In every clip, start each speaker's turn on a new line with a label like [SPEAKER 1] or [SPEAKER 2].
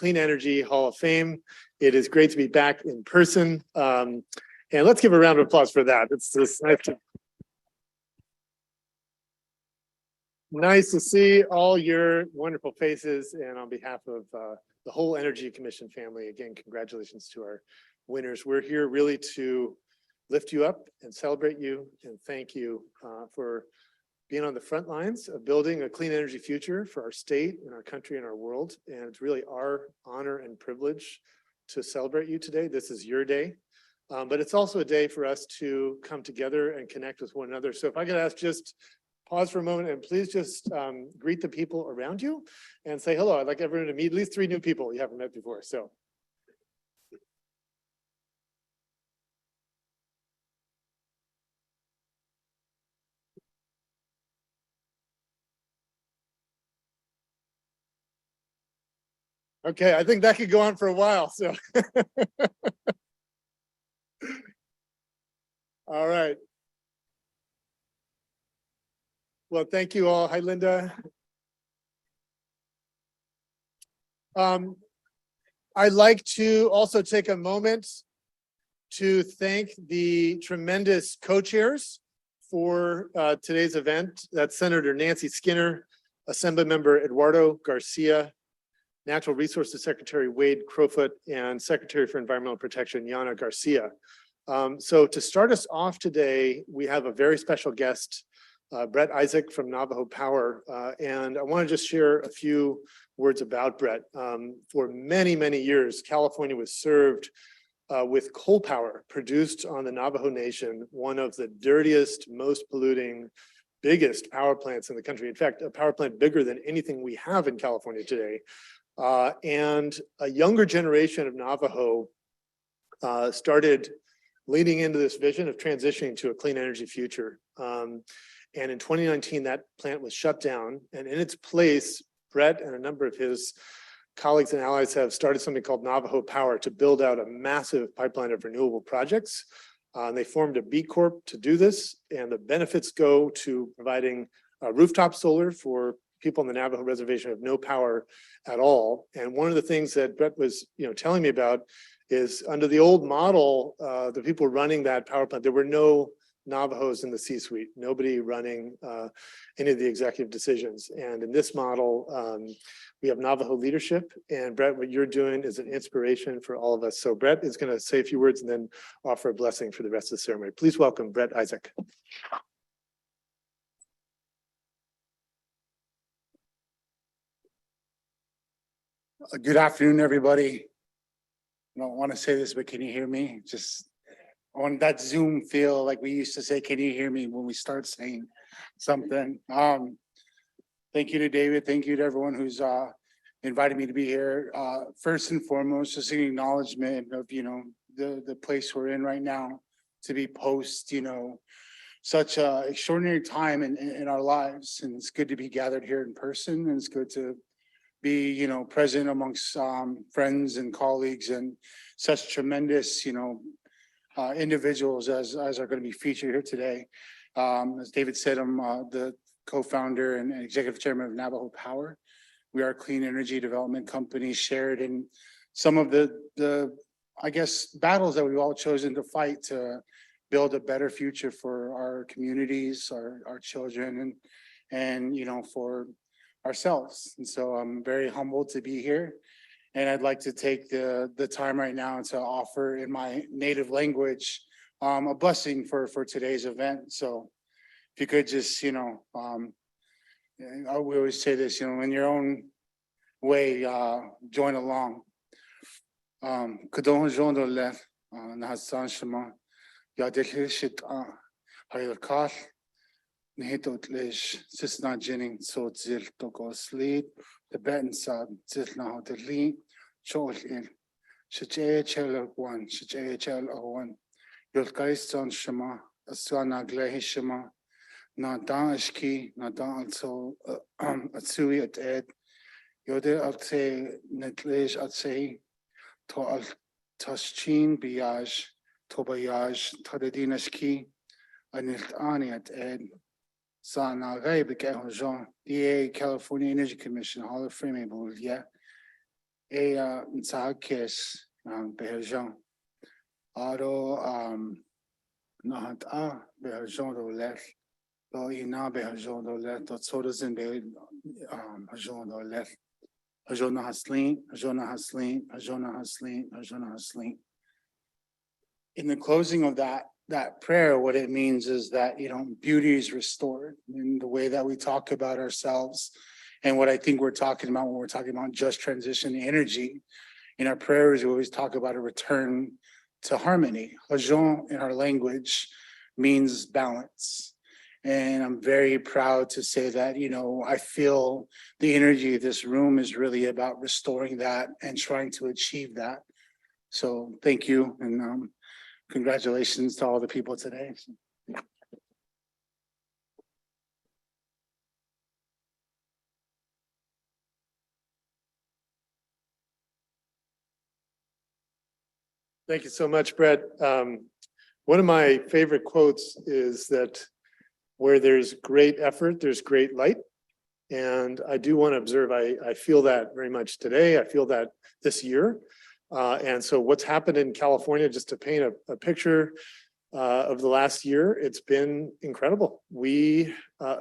[SPEAKER 1] Clean Energy Hall of Fame. It is great to be back in person. And let's give a round of applause for that. It's just nice to see all your wonderful faces. And on behalf of the whole Energy Commission family, again, congratulations to our winners. We're here really to lift you up and celebrate you and thank you for being on the front lines of building a clean energy future for our state and our country and our world. And it's really our honor and privilege to celebrate you today. This is your day, but it's also a day for us to come together and connect with one another. So if I could ask, just pause for a moment and please just greet the people around you and say hello. I'd like everyone to meet at least 3 new people you haven't met before. So. Okay, I think that could go on for a while, so. All right. Well, thank you all. Hi, Linda. I'd like to also take a moment to thank the tremendous co-chairs for today's event. That's Senator Nancy Skinner, Assemblymember Eduardo Garcia, Natural Resources Secretary Wade Crowfoot, and Secretary for Environmental Protection, Yana Garcia. So to start us off today, we have a very special guest, Brett Isaac from Navajo Power. And I want to just share a few words about Brett. For many, many years, California was served with coal power produced on the Navajo Nation, one of the dirtiest, most polluting, biggest power plants in the country. In fact, a power plant bigger than anything we have in California today. And a younger generation of Navajo started leading into this vision of transitioning to a clean energy future. And in 2019, that plant was shut down. And in its place, Brett and a number of his colleagues and allies have started something called Navajo Power to build out a massive pipeline of renewable projects. They formed a B Corp to do this. And the benefits go to providing rooftop solar for people on the Navajo reservation have no power at all. And one of the things that Brett was telling me about is under the old model, the people running that power plant, there were no Navajos in the C-suite, nobody running any of the executive decisions. And in this model, we have Navajo leadership. And Brett, what you're doing is an inspiration for all of us. So Brett is going to say a few words and then offer a blessing for the rest of the ceremony. Please welcome Brett Isaac.
[SPEAKER 2] Good afternoon, everybody. I don't want to say this, but can you hear me? Just on that Zoom feel like we used to say, can you hear me when we start saying something? Thank you to David. Thank you to everyone who's invited me to be here. First and foremost, just an acknowledgement of, the place we're in right now to be post, such a extraordinary time in our lives. And it's good to be gathered here in person, and it's good to be, present amongst friends and colleagues and such tremendous, individuals as are going to be featured here today. As David said, I'm the co-founder and executive chairman of Navajo Power. We are a clean energy development company shared in some of the I guess, battles that we've all chosen to fight to build a better future for our communities, our children, and for ourselves. And so I'm very humbled to be here. And I'd like to take the time right now to offer in my native language a blessing for today's event. So if you could just, we always say this, in your own way, join along. Kadon jondo le nahasan shema yadilishit hayakal Nihitot lish sisna jinning so zil toko sleep the beten sad zilna hoteli chol il shich chel one shich chel one yol kaiston shema aswana glehi shema na daashki na danso atsui at ed yode alte netlish atsei to al taschin biage tobayage tadedinashki anilt ani at ed Sana Ray Jean, DA California Energy Commission Hall of Fame, yeah. Nsa Kiss, Behajon. Aro, Nahat Behajon do Lef. Lo Ina Behajon do Lef, the Sodazin Hajon do Lef. Hajona Haslin, Hajona Haslin, Hajona Haslin, Hajona Haslin. In the closing of that prayer, what it means is that, beauty is restored in the way that we talk about ourselves. And what I think we're talking about when we're talking about just transition energy, in our prayers, we always talk about a return to harmony. Hajon in our language means balance. And I'm very proud to say that, I feel the energy of this room is really about restoring that and trying to achieve that. So thank you. And congratulations to all the people today.
[SPEAKER 1] Thank you so much, Brett. One of my favorite quotes is that where there's great effort, there's great light. And I do want to observe, I feel that very much today. I feel that this year. And so what's happened in California, just to paint a picture of the last year, it's been incredible. We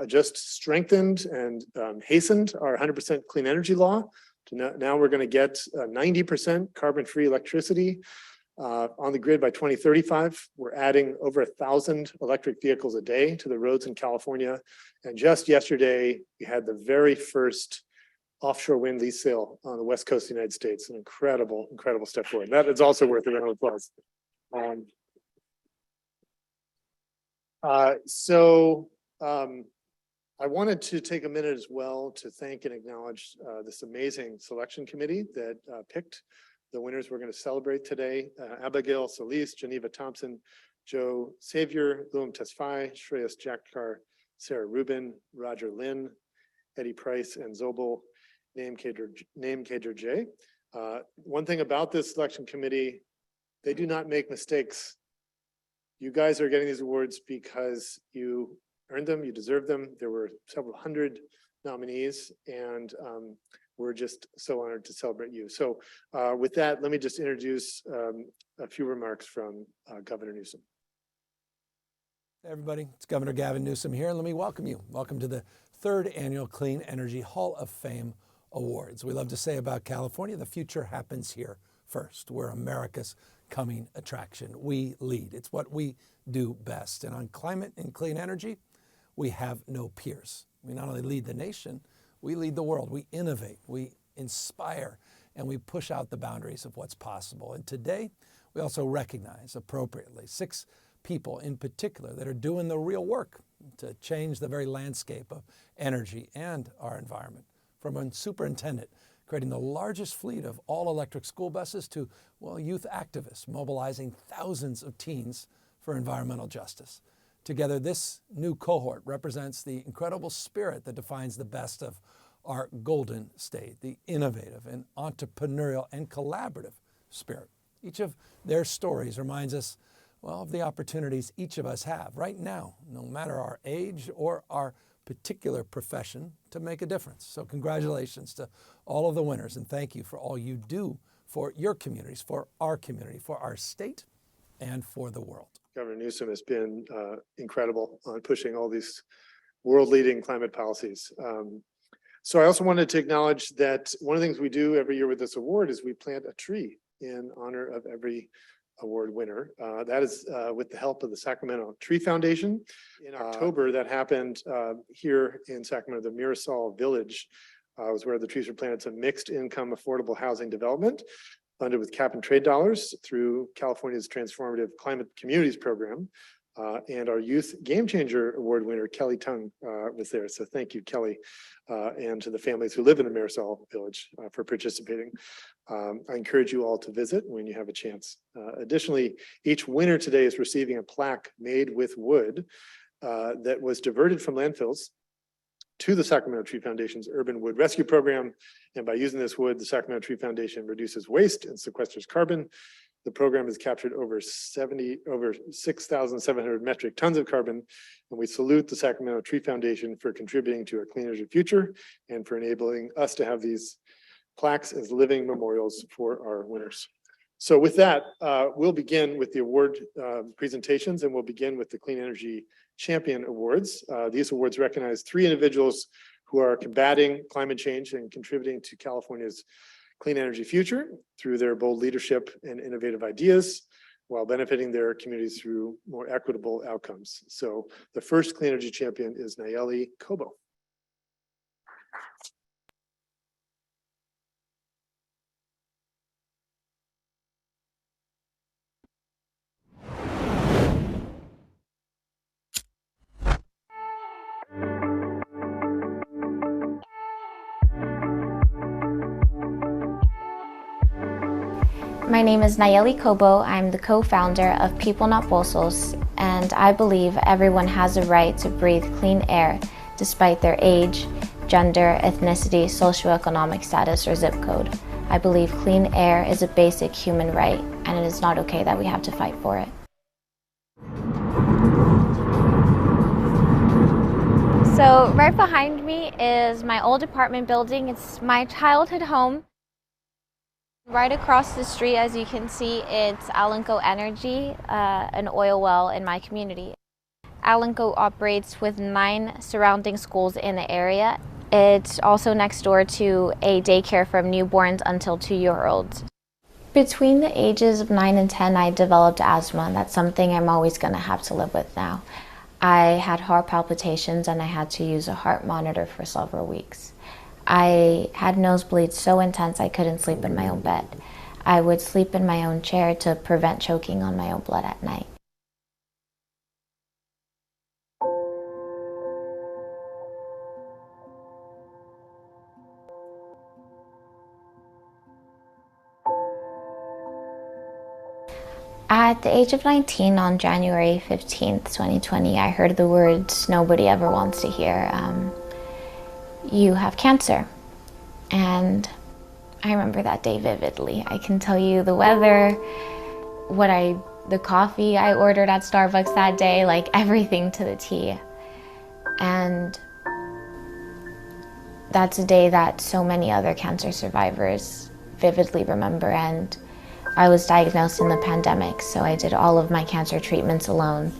[SPEAKER 1] just strengthened and hastened our 100% clean energy law. Now we're going to get 90% carbon-free electricity on the grid by 2035. We're adding over 1,000 electric vehicles a day to the roads in California. And just yesterday, we had the very first offshore wind lease sale on the West Coast of the United States. An incredible, incredible step forward. That is also worth a round of applause. I wanted to take a minute as well to thank and acknowledge this amazing selection committee that picked the winners we're going to celebrate today. Abigail Solis, Geneva Thompson, Joe Savior, Luam Tesfaye, Shreyas Jakkar, Sarah Rubin, Roger Lynn, Eddie Price, and Zobel Name Kader J. One thing about this selection committee, they do not make mistakes. You guys are getting these awards because you earned them, you deserve them. There were several hundred nominees, and we're just so honored to celebrate you. So with that, let me just introduce a few remarks from Governor Newsom.
[SPEAKER 3] Hey everybody, it's Governor Gavin Newsom here, and let me welcome you. Welcome to the 3rd Annual Clean Energy Hall of Fame Awards. We love to say about California, the future happens here first. We're America's coming attraction. We lead. It's what we do best. And on climate and clean energy, we have no peers. We not only lead the nation, we lead the world. We innovate, we inspire, and we push out the boundaries of what's possible. And today, we also recognize appropriately 6 people in particular that are doing the real work to change the very landscape of energy and our environment. From a superintendent creating the largest fleet of all electric school buses to, youth activists mobilizing thousands of teens for environmental justice. Together, this new cohort represents the incredible spirit that defines the best of our Golden State, the innovative and entrepreneurial and collaborative spirit. Each of their stories reminds us, of the opportunities each of us have right now, no matter our age or our particular profession, to make a difference. So congratulations to all of the winners, and thank you for all you do for your communities, for our community, for our state, and for the world.
[SPEAKER 1] Governor Newsom has been incredible on pushing all these world-leading climate policies. So I also wanted to acknowledge that one of the things we do every year with this award is we plant a tree in honor of every award winner. That is with the help of the Sacramento Tree Foundation. In October, that happened here in Sacramento, the Mirasol Village was where the trees were planted. It's a mixed income affordable housing development funded with cap and trade dollars through California's Transformative Climate Communities Program. And our Youth Game Changer Award winner, Kelly Tung, was there. So thank you, Kelly, and to the families who live in the Mirasol Village for participating. I encourage you all to visit when you have a chance. Additionally, each winner today is receiving a plaque made with wood that was diverted from landfills to the Sacramento Tree Foundation's Urban Wood Rescue Program. And by using this wood, the Sacramento Tree Foundation reduces waste and sequesters carbon. The program has captured over 6,700 metric tons of carbon. And we salute the Sacramento Tree Foundation for contributing to a clean energy future and for enabling us to have these plaques as living memorials for our winners. So with that, we'll begin with the award presentations, and we'll begin with the Clean Energy Champion Awards. These awards recognize 3 individuals who are combating climate change and contributing to California's clean energy future through their bold leadership and innovative ideas, while benefiting their communities through more equitable outcomes. So the first Clean Energy Champion is Nayeli Kobo.
[SPEAKER 4] My name is Nayeli Kobo. I'm the co-founder of People Not Bolsos, and I believe everyone has a right to breathe clean air despite their age, gender, ethnicity, socioeconomic status, or zip code. I believe clean air is a basic human right, and it is not okay that we have to fight for it. So right behind me is my old apartment building. It's my childhood home. Right across the street, as you can see, it's Alanco Energy, an oil well in my community. Alanco operates with 9 surrounding schools in the area. It's also next door to a daycare from newborns until 2-year-olds. Between the ages of 9 and 10, I developed asthma, and that's something I'm always going to have to live with now. I had heart palpitations, and I had to use a heart monitor for several weeks. I had nosebleeds so intense I couldn't sleep in my own bed. I would sleep in my own chair to prevent choking on my own blood at night. At the age of 19, on January 15th, 2020, I heard the words nobody ever wants to hear. You have cancer. And I remember that day vividly. I can tell you the weather, the coffee I ordered at Starbucks that day, like everything to the T. And that's a day that so many other cancer survivors vividly remember. And I was diagnosed in the pandemic, so I did all of my cancer treatments alone.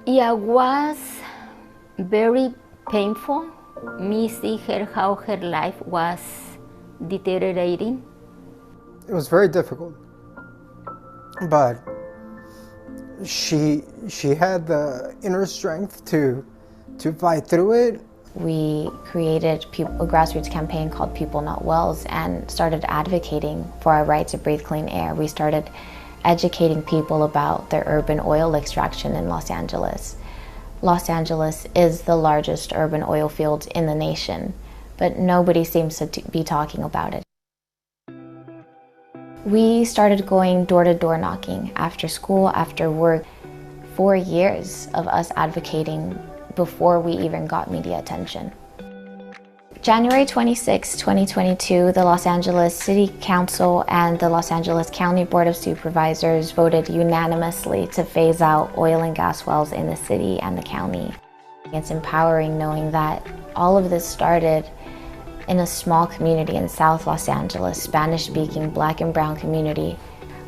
[SPEAKER 5] Yeah, it was very painful. Me see her how her life was deteriorating.
[SPEAKER 6] It was very difficult, but she had the inner strength to fight through it.
[SPEAKER 4] We created a grassroots campaign called People Not Wells and started advocating for our right to breathe clean air. We started educating people about the urban oil extraction in Los Angeles. Los Angeles is the largest urban oil field in the nation, but nobody seems to be talking about it. We started going door-to-door knocking after school, after work. 4 years of us advocating before we even got media attention. January 26, 2022, the Los Angeles City Council and the Los Angeles County Board of Supervisors voted unanimously to phase out oil and gas wells in the city and the county. It's empowering knowing that all of this started in a small community in South Los Angeles, Spanish-speaking Black and brown community.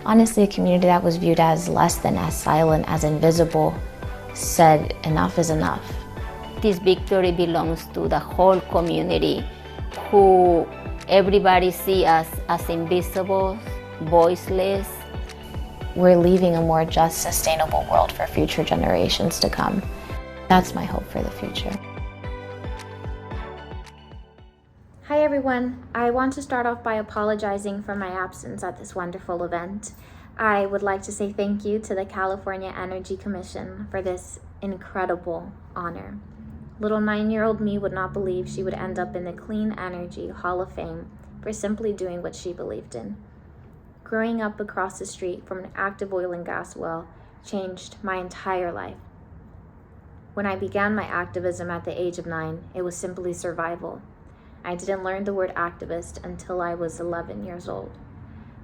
[SPEAKER 4] Honestly, a community that was viewed as less than, as silent, as invisible, said enough is enough.
[SPEAKER 5] This victory belongs to the whole community, who everybody see us as invisible, voiceless.
[SPEAKER 4] We're leaving a more just, sustainable world for future generations to come. That's my hope for the future. Hi everyone. I want to start off by apologizing for my absence at this wonderful event. I would like to say thank you to the California Energy Commission for this incredible honor. Little 9-year-old me would not believe she would end up in the Clean Energy Hall of Fame for simply doing what she believed in. Growing up across the street from an active oil and gas well changed my entire life. When I began my activism at the age of 9, it was simply survival. I didn't learn the word activist until I was 11 years old.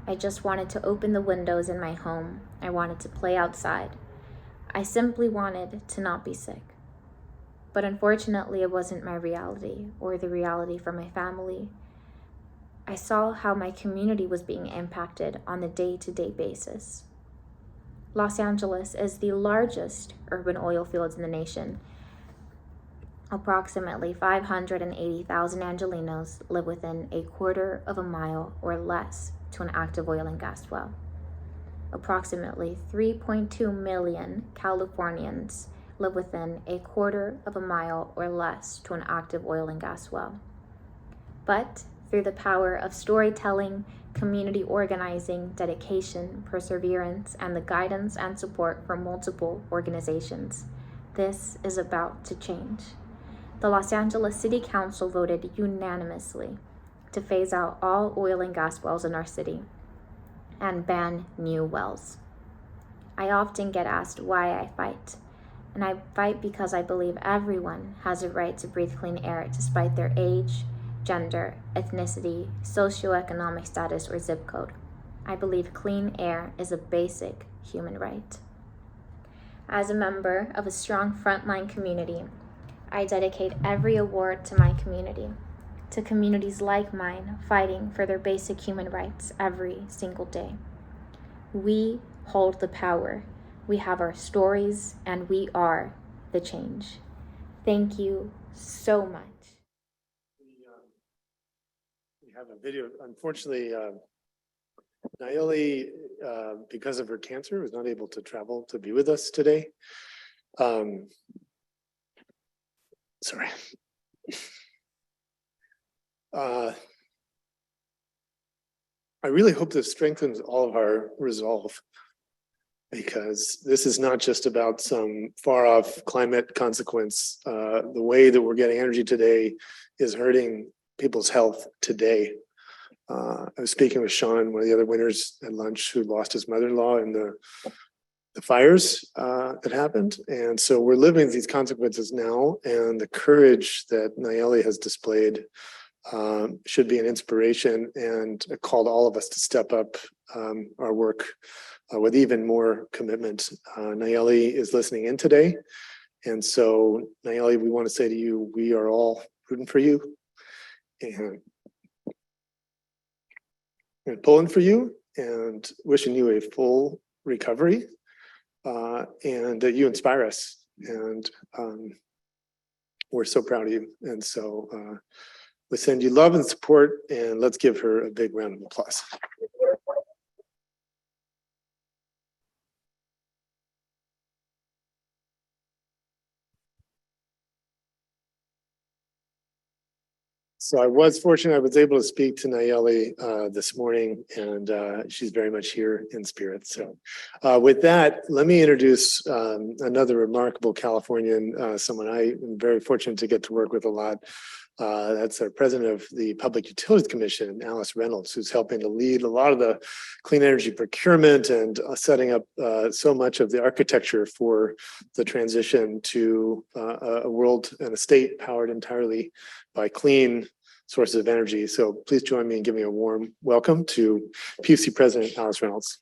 [SPEAKER 4] I just wanted to open the windows in my home. I wanted to play outside. I simply wanted to not be sick. But unfortunately, it wasn't my reality or the reality for my family. I saw how my community was being impacted on a day-to-day basis. Los Angeles is the largest urban oil fields in the nation. Approximately 580,000 Angelenos live within a quarter of a mile or less to an active oil and gas well. Approximately 3.2 million Californians live within a quarter of a mile or less to an active oil and gas well. But through the power of storytelling, community organizing, dedication, perseverance, and the guidance and support from multiple organizations, this is about to change. The Los Angeles City Council voted unanimously to phase out all oil and gas wells in our city and ban new wells. I often get asked why I fight, and I fight because I believe everyone has a right to breathe clean air despite their age, gender, ethnicity, socioeconomic status, or zip code. I believe clean air is a basic human right. As a member of a strong frontline community, I dedicate every award to my community, to communities like mine fighting for their basic human rights every single day. We hold the power. We have our stories, and we are the change. Thank you so much.
[SPEAKER 1] We have a video. Unfortunately, Nayeli, because of her cancer, was not able to travel to be with us today. Sorry. I really hope this strengthens all of our resolve, because this is not just about some far off climate consequence. The way that we're getting energy today is hurting people's health today. I was speaking with Sean, one of the other winners at lunch, who lost his mother-in-law in the fires that happened. And so we're living these consequences now, and the courage that Nayeli has displayed should be an inspiration and a call to all of us to step up our work with even more commitment. Nayeli is listening in today. And so, Nayeli, we want to say to you, we are all rooting for you and pulling for you and wishing you a full recovery. And that you inspire us, and we're so proud of you. And so we send you love and support, and let's give her a big round of applause. So I was fortunate, I was able to speak to Nayeli this morning, and she's very much here in spirit. So with that, let me introduce another remarkable Californian, someone I am very fortunate to get to work with a lot. That's our president of the Public Utilities Commission, Alice Reynolds, who's helping to lead a lot of the clean energy procurement and setting up so much of the architecture for the transition to a world and a state powered entirely by clean sources of energy. So please join me in giving a warm welcome to PUC President Alice Reynolds.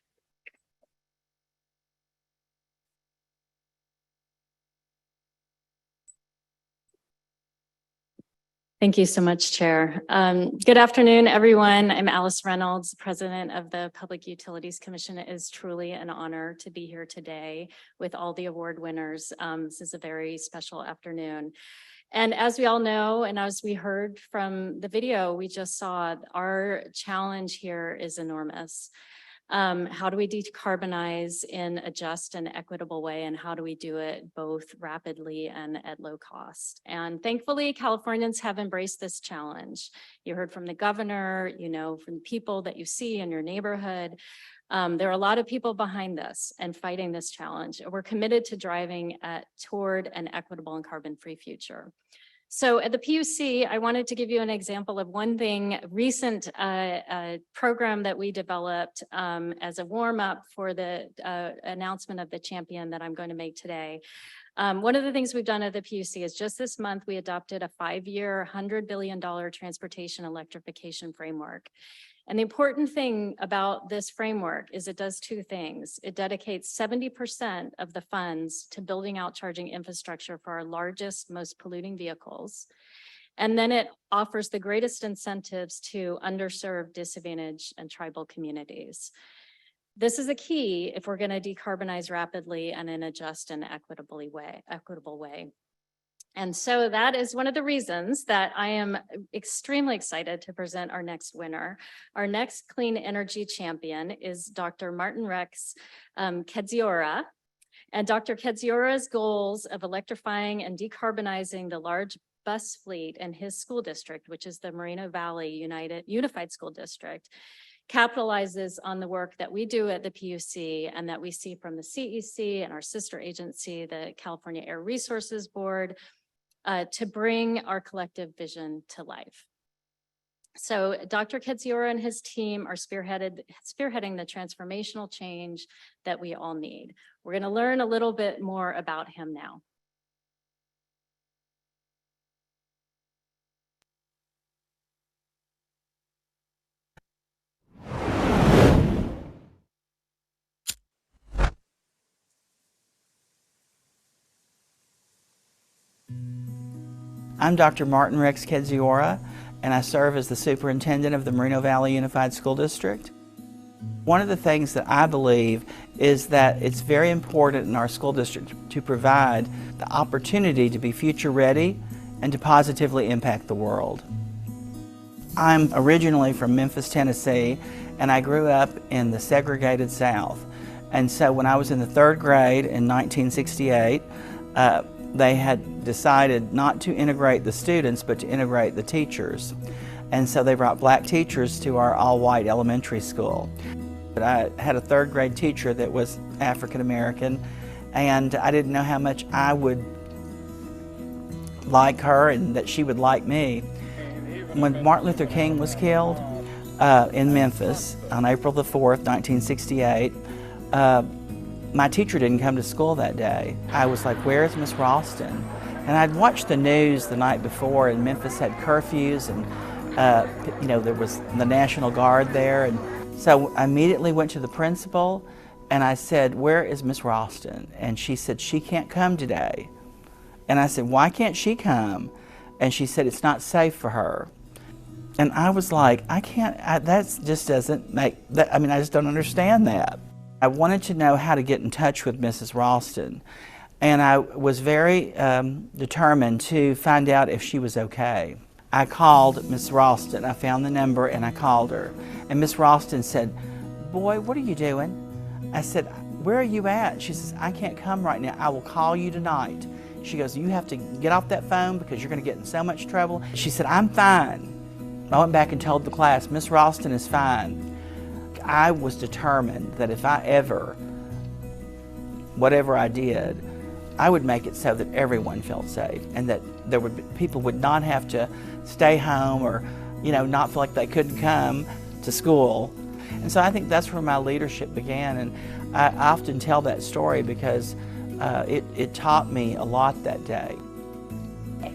[SPEAKER 7] Thank you so much, Chair. Good afternoon, everyone. I'm Alice Reynolds, President of the Public Utilities Commission. It is truly an honor to be here today with all the award winners. This is a very special afternoon. And as we all know, and as we heard from the video we just saw, our challenge here is enormous. How do we decarbonize in a just and equitable way, and how do we do it both rapidly and at low cost? And thankfully, Californians have embraced this challenge. You heard from the governor, you know, from people that you see in your neighborhood. There are a lot of people behind this and fighting this challenge. We're committed to driving toward an equitable and carbon-free future. So at the PUC, I wanted to give you an example of one thing, recent program that we developed as a warm-up for the announcement of the champion that I'm going to make today. One of the things we've done at the PUC is just this month, we adopted a 5-year, $100 billion transportation electrification framework. And the important thing about this framework is it does two things. It dedicates 70% of the funds to building out charging infrastructure for our largest, most polluting vehicles. And then it offers the greatest incentives to underserved, disadvantaged, and tribal communities. This is a key if we're going to decarbonize rapidly and in a just and equitable way. And so that is one of the reasons that I am extremely excited to present our next winner. Our next clean energy champion is Dr. Martin Rex Kedziora. And Dr. Kedziora's goals of electrifying and decarbonizing the large bus fleet in his school district, which is the Moreno Valley Unified School District, capitalizes on the work that we do at the PUC and that we see from the CEC and our sister agency, the California Air Resources Board, to bring our collective vision to life. So Dr. Kedziora and his team are spearheading the transformational change that we all need. We're going to learn a little bit more about him now.
[SPEAKER 8] I'm Dr. Martin Rex Kedziora, and I serve as the superintendent of the Moreno Valley Unified School District. One of the things that I believe is that it's very important in our school district to provide the opportunity to be future ready and to positively impact the world. I'm originally from Memphis, Tennessee, and I grew up in the segregated South. And so when I was in the 3rd grade in 1968, they had decided not to integrate the students, but to integrate the teachers. And so they brought black teachers to our all-white elementary school. But I had a 3rd grade teacher that was African American, and I didn't know how much I would like her and that she would like me. When Martin Luther King was killed in Memphis on April the 4th, 1968, my teacher didn't come to school that day. I was like, where's Miss Ralston? And I'd watched the news the night before, and Memphis had curfews, and there was the National Guard there. And so I immediately went to the principal and I said, where is Miss Ralston? And she said, she can't come today. And I said, why can't she come? And she said, it's not safe for her. And I was like, that just doesn't make, I just don't understand that. I wanted to know how to get in touch with Mrs. Ralston, and I was very determined to find out if she was okay. I called Miss Ralston. I found the number and I called her. And Miss Ralston said, boy, what are you doing? I said, where are you at? She says, I can't come right now. I will call you tonight. She goes, you have to get off that phone because you're going to get in so much trouble. She said, I'm fine. I went back and told the class, Miss Ralston is fine. I was determined that if I ever, whatever I did, I would make it so that everyone felt safe and that people would not have to stay home or, not feel like they couldn't come to school. And so I think that's where my leadership began. And I often tell that story because it taught me a lot that day.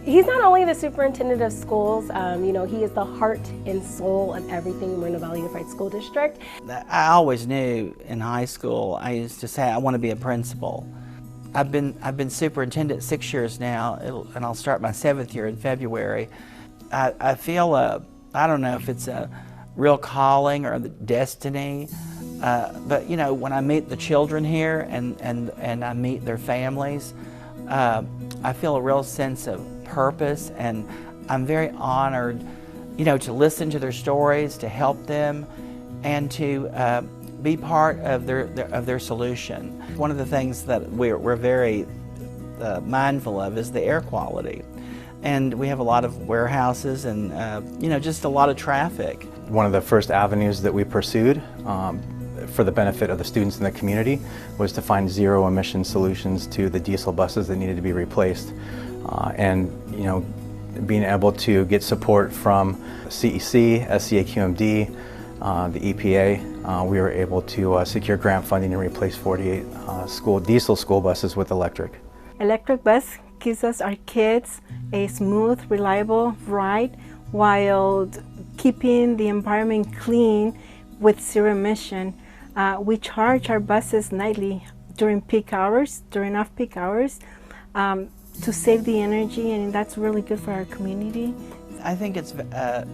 [SPEAKER 9] He's not only the superintendent of schools, he is the heart and soul of everything Moreno Valley Unified School District.
[SPEAKER 8] I always knew in high school, I used to say I want to be a principal. I've been superintendent 6 years now, and I'll start my 7th year in February. I feel I don't know if it's a real calling or the destiny, but when I meet the children here and I meet their families, I feel a real sense of purpose, and I'm very honored, to listen to their stories, to help them, and to be part of their solution. One of the things that we're very mindful of is the air quality, and we have a lot of warehouses and just a lot of traffic.
[SPEAKER 10] One of the first avenues that we pursued for the benefit of the students in the community was to find zero emission solutions to the diesel buses that needed to be replaced. Being able to get support from CEC, SCAQMD, the EPA, we were able to secure grant funding and replace 48 diesel school buses with electric.
[SPEAKER 9] Electric bus gives us, our kids, a smooth, reliable ride while keeping the environment clean with zero emission. We charge our buses nightly during peak hours, during off-peak hours. to save the energy, and that's really good for our community.
[SPEAKER 8] I think it's a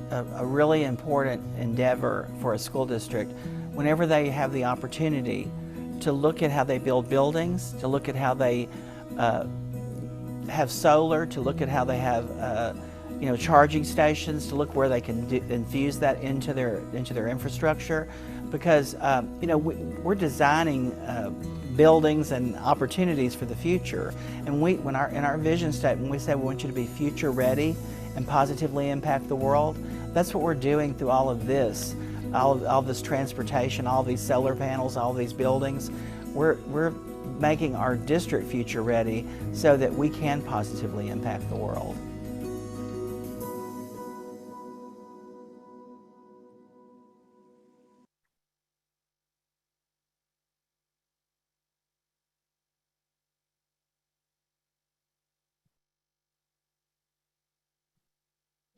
[SPEAKER 8] really important endeavor for a school district whenever they have the opportunity to look at how they build buildings, to look at how they have solar, to look at how they have charging stations, to look where they can infuse that into their infrastructure, because we're designing buildings and opportunities for the future. And in our vision statement, we say we want you to be future ready and positively impact the world. That's what we're doing through all of this, all of this transportation, all these solar panels, all these buildings. We're making our district future ready so that we can positively impact the world.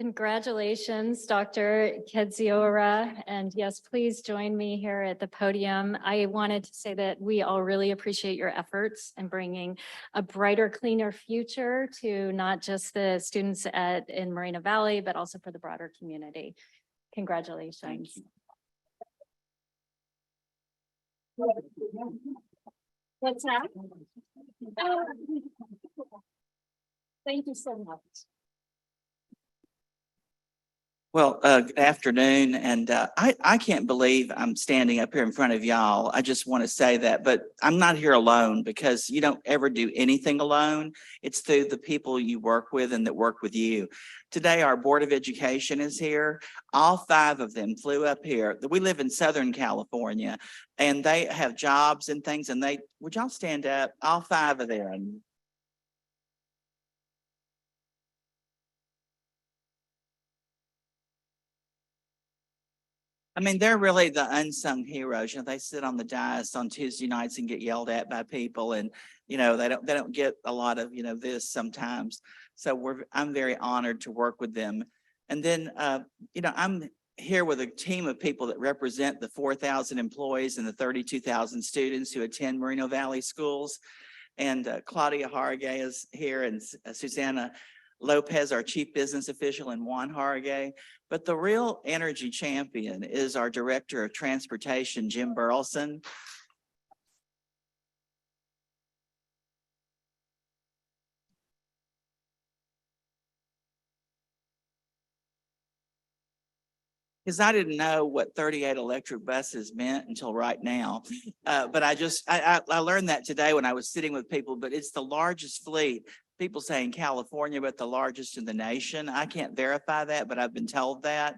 [SPEAKER 7] Congratulations, Dr. Kedziora. And yes, please join me here at the podium. I wanted to say that we all really appreciate your efforts in bringing a brighter, cleaner future to not just the students in Moreno Valley, but also for the broader community. Congratulations. What's that? Thank you so much.
[SPEAKER 11] Well, good afternoon, and I can't believe I'm standing up here in front of y'all. I just want to say that, but I'm not here alone, because you don't ever do anything alone. It's through the people you work with and that work with you. Today, our Board of Education is here. All 5 of them flew up here. We live in Southern California, and they have jobs and things, and would y'all stand up? All 5 of them. I mean, they're really the unsung heroes. They sit on the dais on Tuesday nights and get yelled at by people, and they don't get a lot of this sometimes. So I'm very honored to work with them. And then I'm here with a team of people that represent the 4,000 employees and the 32,000 students who attend Moreno Valley schools. And Claudia Hargay is here, and Susanna Lopez, our chief business official, and Juan Hargay. But the real energy champion is our director of transportation, Jim Burleson. Because I didn't know what 38 electric buses meant until right now. But I learned that today when I was sitting with people, but it's the largest fleet. People say in California, but the largest in the nation. I can't verify that, but I've been told that.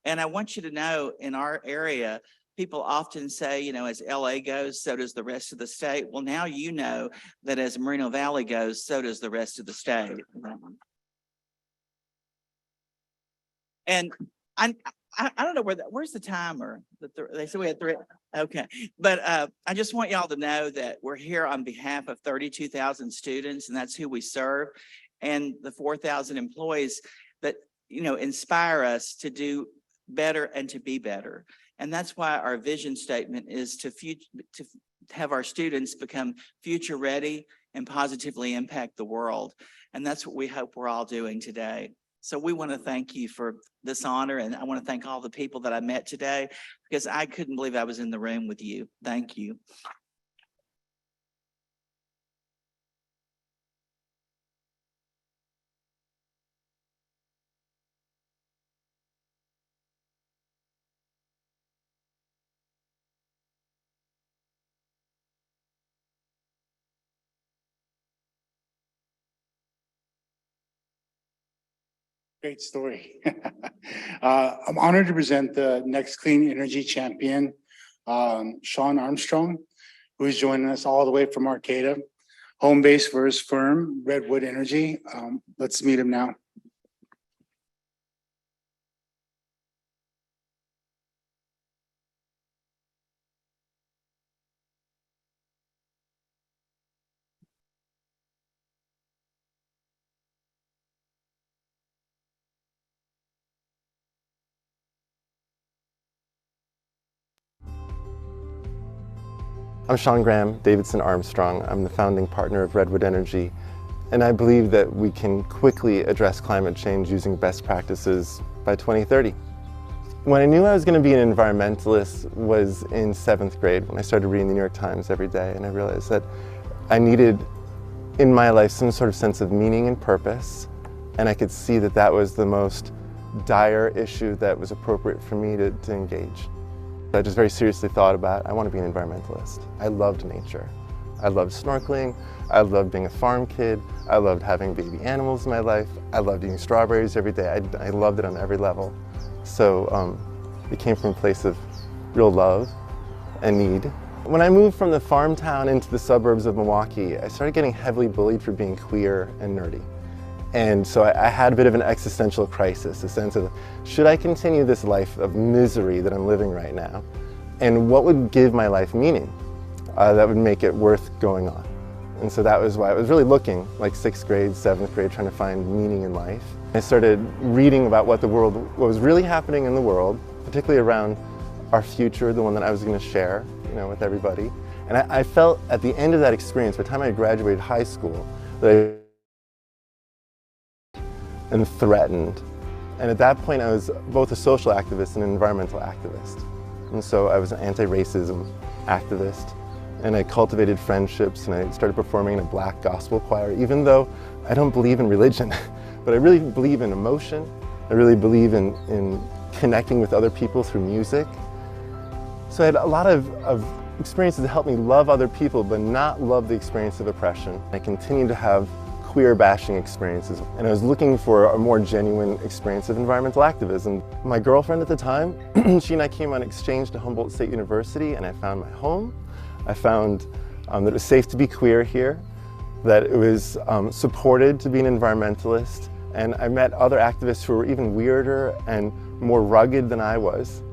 [SPEAKER 11] And I want you to know, in our area, people often say, as LA goes, so does the rest of the state. Well, now you know that as Moreno Valley goes, so does the rest of the state. And I don't know where's the timer? They said we had 3. Okay. But I just want y'all to know that we're here on behalf of 32,000 students, and that's who we serve, and the 4,000 employees that, inspire us to do better and to be better. And that's why our vision statement is to have our students become future ready and positively impact the world. And that's what we hope we're all doing today. So we want to thank you for this honor, and I want to thank all the people that I met today, because I couldn't believe I was in the room with you. Thank you.
[SPEAKER 2] Great story. I'm honored to present the next clean energy champion, Sean Armstrong, who is joining us all the way from Arcata, home base for his firm, Redwood Energy. Let's meet him now.
[SPEAKER 12] I'm Sean Graham Davidson Armstrong. I'm the founding partner of Redwood Energy. And I believe that we can quickly address climate change using best practices by 2030. When I knew I was going to be an environmentalist was in 7th grade when I started reading the New York Times every day, and I realized that I needed in my life some sort of sense of meaning and purpose, and I could see that that was the most dire issue that was appropriate for me to engage. I just very seriously thought about, I want to be an environmentalist. I loved nature. I loved snorkeling, I loved being a farm kid, I loved having baby animals in my life, I loved eating strawberries every day, I loved it on every level. So it came from a place of real love and need. When I moved from the farm town into the suburbs of Milwaukee, I started getting heavily bullied for being queer and nerdy. And so I had a bit of an existential crisis, a sense of, should I continue this life of misery that I'm living right now? And what would give my life meaning? That would make it worth going on. And so that was why I was really looking, like 6th grade, 7th grade, trying to find meaning in life. I started reading about what was really happening in the world, particularly around our future, the one that I was going to share, with everybody. And I felt at the end of that experience, by the time I graduated high school, that and threatened. And at that point, I was both a social activist and an environmental activist. And so I was an anti-racism activist. And I cultivated friendships, and I started performing in a black gospel choir, even though I don't believe in religion, but I really believe in emotion. I really believe in connecting with other people through music. So I had a lot of experiences that helped me love other people, but not love the experience of oppression. I continued to have queer bashing experiences, and I was looking for a more genuine experience of environmental activism. My girlfriend at the time, she and I came on exchange to Humboldt State University, and I found my home. I found that it was safe to be queer here, that it was supported to be an environmentalist, and I met other activists who were even weirder and more rugged than I was.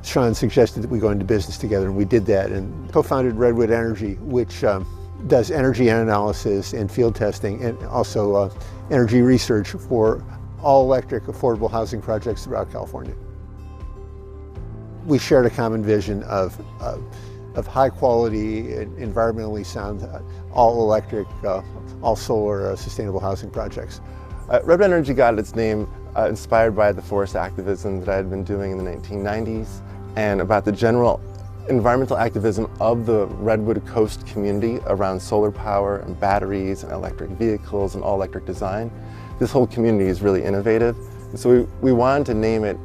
[SPEAKER 13] Sean suggested that we go into business together, and we did that and co-founded Redwood Energy, which does energy analysis and field testing, and also energy research for all-electric affordable housing projects throughout California. We shared a common vision of high-quality, environmentally sound, all-electric, all-solar, sustainable housing projects.
[SPEAKER 12] Redwood Energy got its name inspired by the forest activism that I had been doing in the 1990s, and about the general environmental activism of the Redwood Coast community around solar power and batteries and electric vehicles and all-electric design. This whole community is really innovative, and so we wanted to name it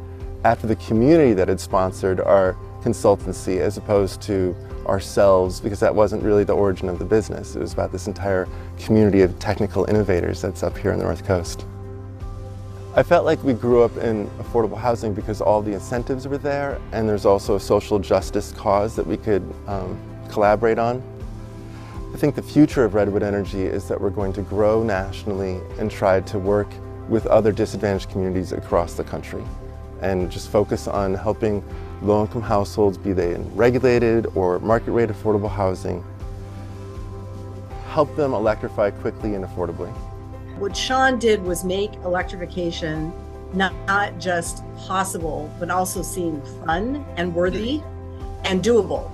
[SPEAKER 12] after the community that had sponsored our consultancy as opposed to ourselves, because that wasn't really the origin of the business. It was about this entire community of technical innovators that's up here on the North Coast. I felt like we grew up in affordable housing because all the incentives were there, and there's also a social justice cause that we could collaborate on. I think the future of Redwood Energy is that we're going to grow nationally and try to work with other disadvantaged communities across the country and just focus on helping low-income households, be they in regulated or market-rate affordable housing, help them electrify quickly and affordably.
[SPEAKER 14] What Sean did was make electrification not just possible, but also seem fun and worthy and doable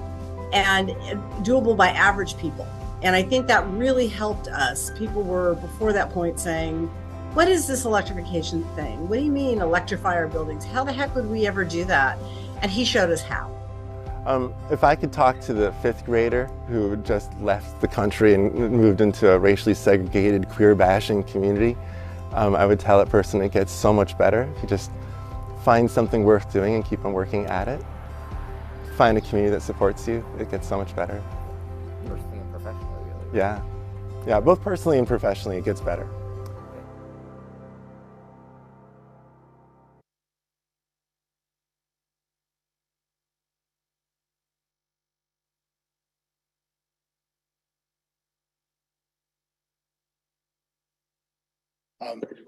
[SPEAKER 14] by average people. And I think that really helped us. People were before that point saying, what is this electrification thing? What do you mean electrify our buildings? How the heck would we ever do that? And he showed us how.
[SPEAKER 12] If I could talk to the 5th grader who just left the country and moved into a racially segregated, queer bashing community, I would tell that person it gets so much better if you just find something worth doing and keep on working at it. Find a community that supports you, it gets so much better.
[SPEAKER 15] Personally and professionally, really.
[SPEAKER 12] Yeah, both personally and professionally it gets better.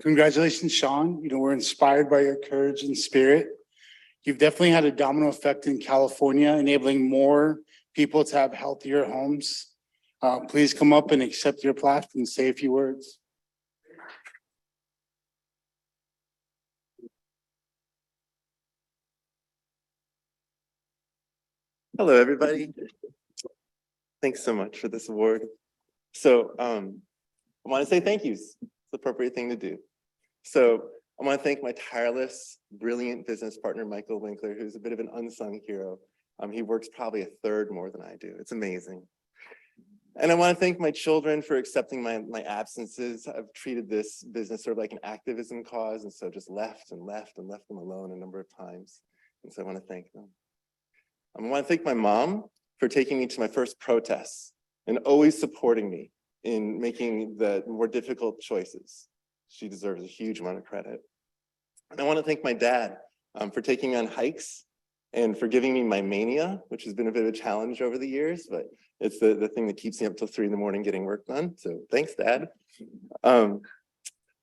[SPEAKER 2] Congratulations, Sean. We're inspired by your courage and spirit. You've definitely had a domino effect in California, enabling more people to have healthier homes. Please come up and accept your plaque and say a few words.
[SPEAKER 12] Hello, everybody. Thanks so much for this award. So, I want to say thank yous. It's the appropriate thing to do. So I want to thank my tireless, brilliant business partner, Michael Winkler, who's a bit of an unsung hero. He works probably a third more than I do. It's amazing. And I want to thank my children for accepting my absences. I've treated this business sort of like an activism cause, and so just left them alone a number of times. And so I want to thank them. I want to thank my mom for taking me to my first protests and always supporting me in making the more difficult choices. She deserves a huge amount of credit. And I want to thank my dad for taking on hikes and for giving me my mania, which has been a bit of a challenge over the years, but it's the thing that keeps me up till 3 a.m. getting work done. So thanks, Dad. I want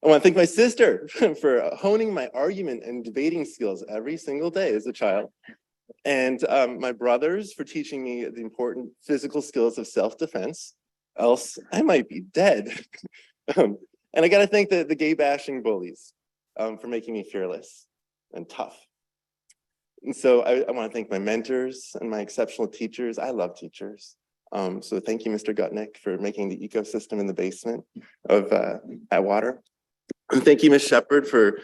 [SPEAKER 12] to thank my sister for honing my argument and debating skills every single day as a child. And my brothers for teaching me the important physical skills of self-defense, else I might be dead. And I got to thank the gay bashing bullies for making me fearless and tough. And so I want to thank my mentors and my exceptional teachers. I love teachers. So thank you, Mr. Gutnick, for making the ecosystem in the basement of Atwater. And thank you, Ms. Shepard, for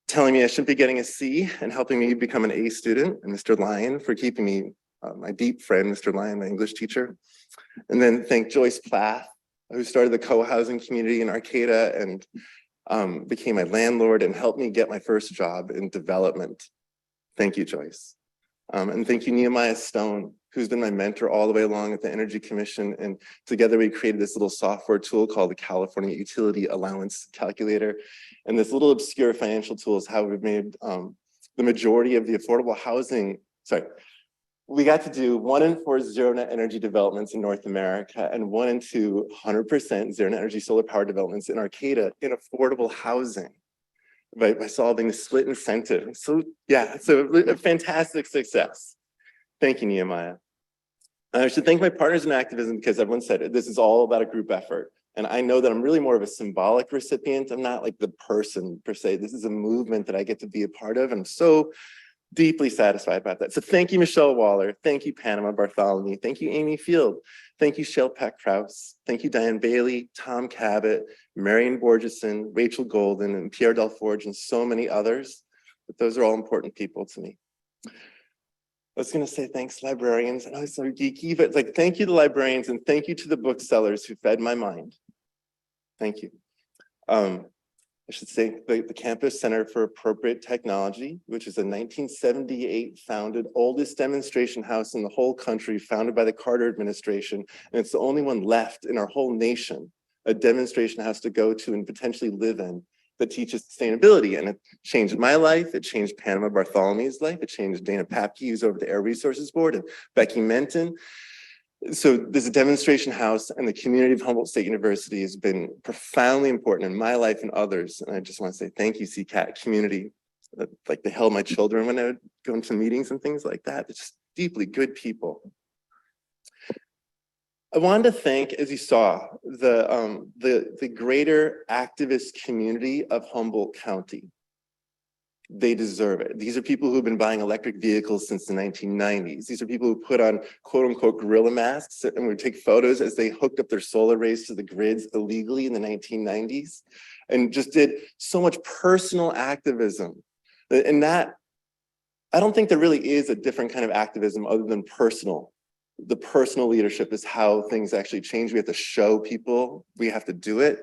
[SPEAKER 12] telling me I shouldn't be getting a C and helping me become an A student, and Mr. Lyon for keeping me my deep friend, Mr. Lyon, my English teacher. And then thank Joyce Plath, who started the co-housing community in Arcata and became my landlord and helped me get my first job in development. Thank you, Joyce. And thank you, Nehemiah Stone, who's been my mentor all the way along at the Energy Commission. And together we created this little software tool called the California Utility Allowance Calculator. And this little obscure financial tool is how we've made the majority of the affordable housing, we got to do 1 in 4 zero net energy developments in North America and 1 in 2 100% zero net energy solar power developments in Arcata in affordable housing by solving the split incentive. So yeah, it's a fantastic success. Thank you, Nehemiah. I should thank my partners in activism because everyone said this is all about a group effort. And I know that I'm really more of a symbolic recipient. I'm not like the person per se. This is a movement that I get to be a part of. I'm so deeply satisfied about that. So thank you, Michelle Waller. Thank you, Panama Bartholomew. Thank you, Amy Field. Thank you, Shell Peck-Krause. Thank you, Diane Bailey, Tom Cabot, Marion Borgeson, Rachel Golden, and Pierre Delforge, and so many others. But those are all important people to me. I was going to say thanks, librarians. I know it's so geeky, but like thank you to librarians and thank you to the booksellers who fed my mind. Thank you. I should say the Campus Center for Appropriate Technology, which is a 1978 founded oldest demonstration house in the whole country, founded by the Carter administration. And it's the only one left in our whole nation, a demonstration house to go to and potentially live in that teaches sustainability. And it changed my life. It changed Panama Bartholomew's life. It changed Dana Papke, who's over the Air Resources Board, and Becky Menton. So there's a demonstration house, and the community of Humboldt State University has been profoundly important in my life and others. And I just want to say thank you, CCAT community. Like they held my children when I would go into meetings and things like that. They're just deeply good people. I wanted to thank, as you saw, the greater activist community of Humboldt County. They deserve it. These are people who've been buying electric vehicles since the 1990s. These are people who put on quote unquote gorilla masks and would take photos as they hooked up their solar arrays to the grids illegally in the 1990s and just did so much personal activism. And that, I don't think there really is a different kind of activism other than personal. The personal leadership is how things actually change. We have to show people, we have to do it.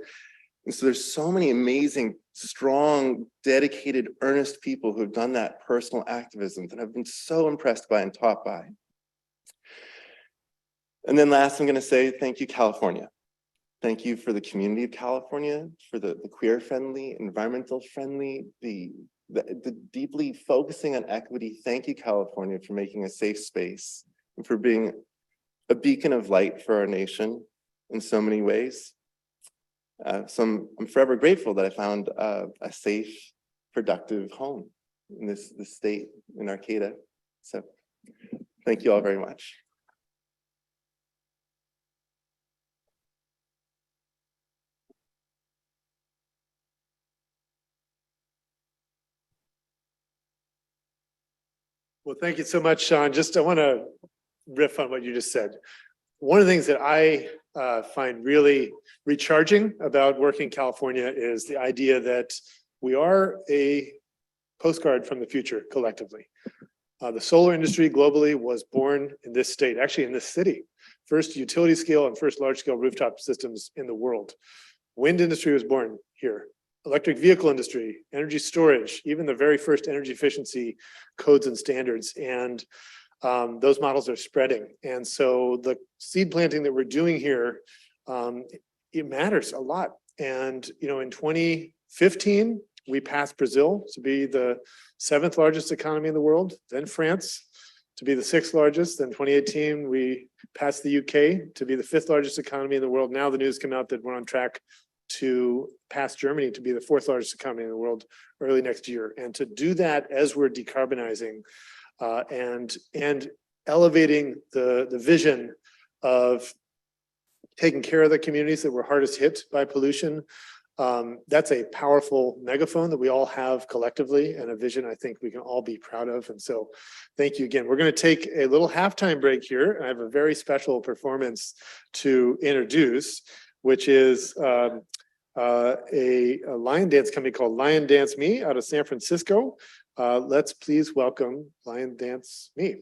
[SPEAKER 12] And so there's so many amazing, strong, dedicated, earnest people who have done that personal activism that I've been so impressed by and taught by. And then last, I'm going to say thank you, California. Thank you for the community of California, for the queer-friendly, environmental-friendly, the deeply focusing on equity. Thank you, California, for making a safe space and for being a beacon of light for our nation in so many ways. So I'm forever grateful that I found a safe, productive home in this state in Arcata. So thank you all very much.
[SPEAKER 1] Well, thank you so much, Sean. I want to riff on what you just said. one of the things that I find really recharging about working in California is the idea that we are a postcard from the future collectively. The solar industry globally was born in this state, actually in this city. First utility scale and first large scale rooftop systems in the world. Wind industry was born here. Electric vehicle industry, energy storage, even the very first energy efficiency codes and standards. And those models are spreading. And so the seed planting that we're doing here, it matters a lot. And, you know, in 2015, we passed Brazil to be the 7th largest economy in the world, then France to be the 6th largest. Then 2018, we passed the UK to be the 5th largest economy in the world. Now the news came out that we're on track to pass Germany to be the 4th largest economy in the world early next year. And to do that as we're decarbonizing and elevating the vision of taking care of the communities that were hardest hit by pollution, that's a powerful megaphone that we all have collectively and a vision I think we can all be proud of. And so thank you again. We're going to take a little halftime break here. I have a very special performance to introduce, which is a lion dance company called Lion Dance Me out of San Francisco. Let's please welcome Lion Dance Me.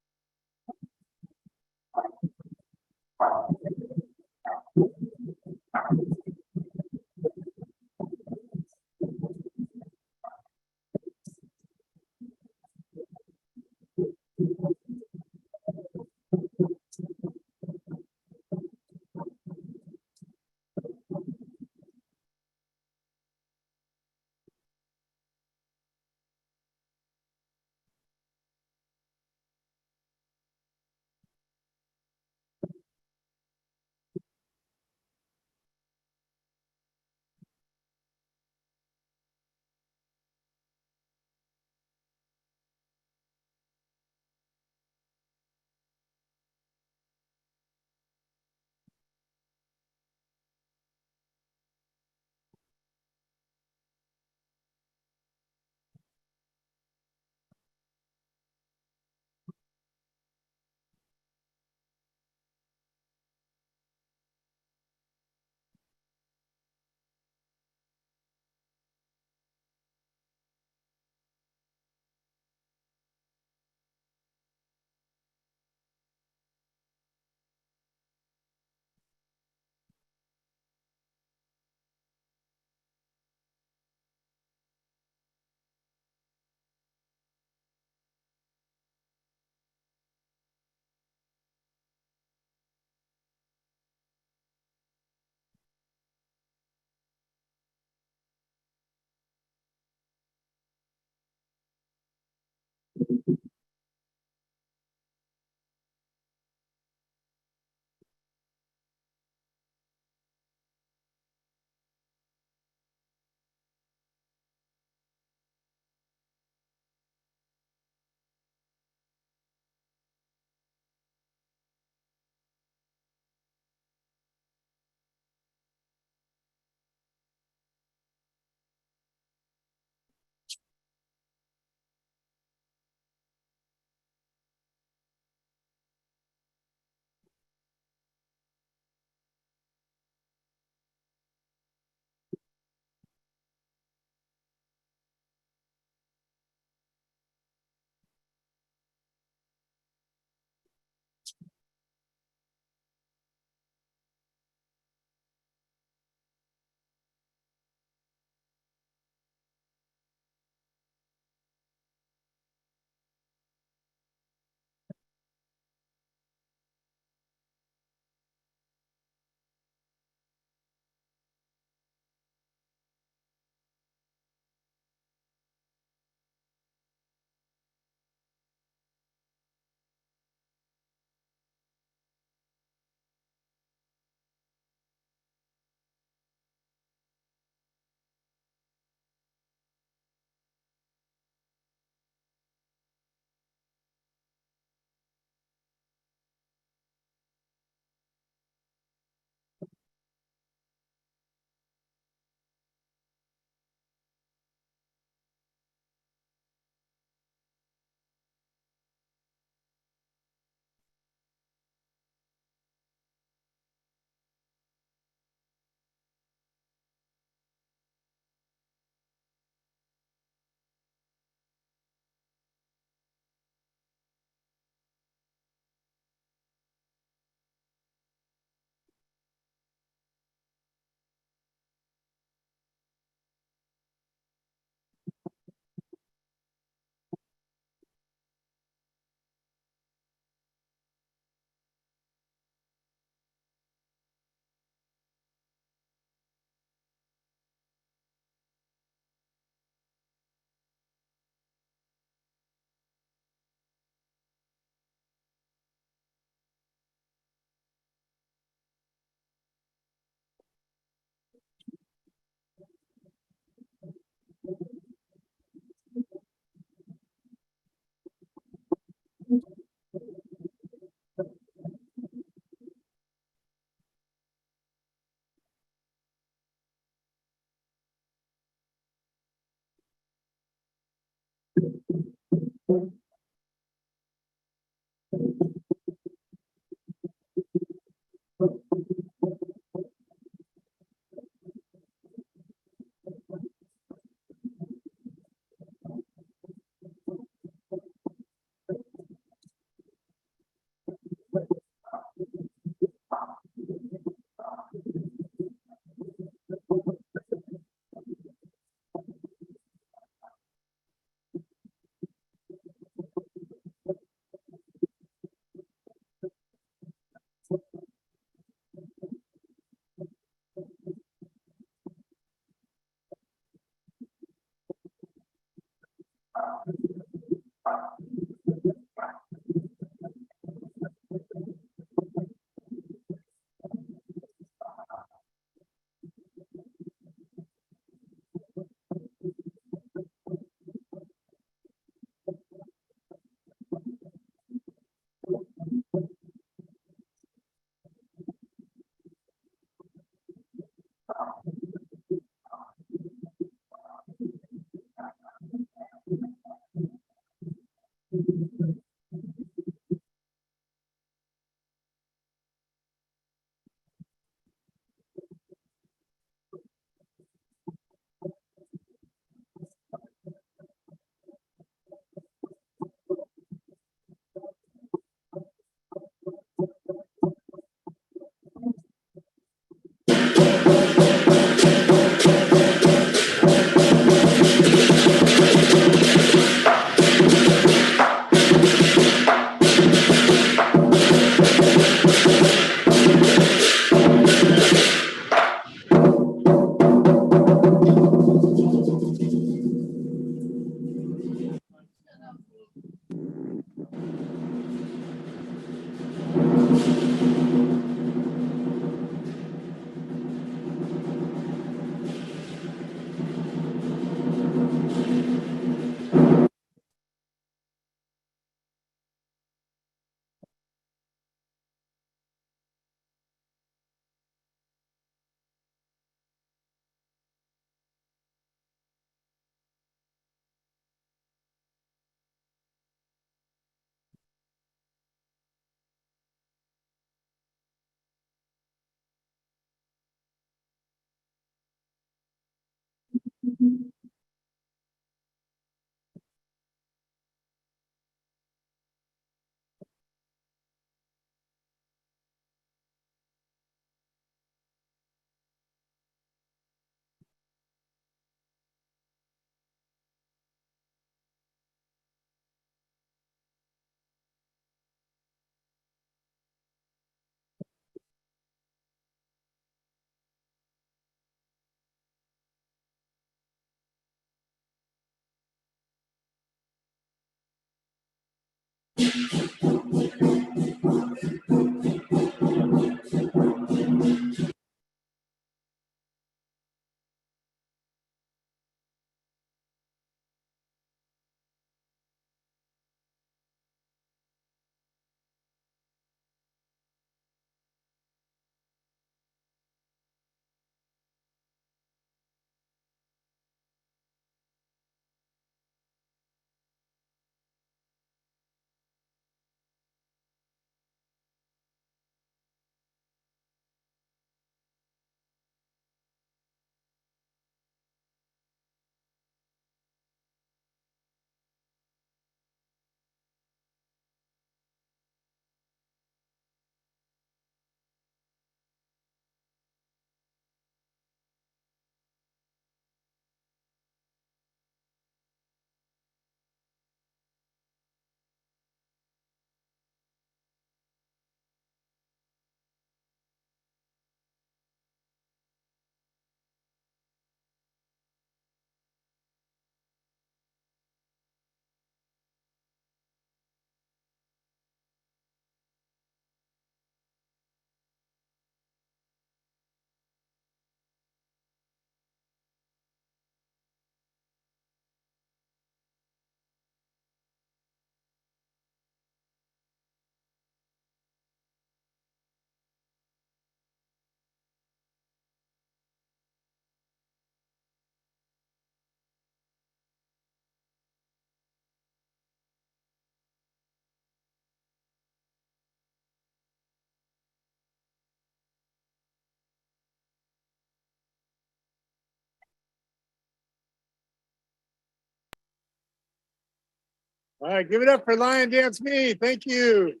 [SPEAKER 1] All right, give it up for Lion Dance Me. Thank you.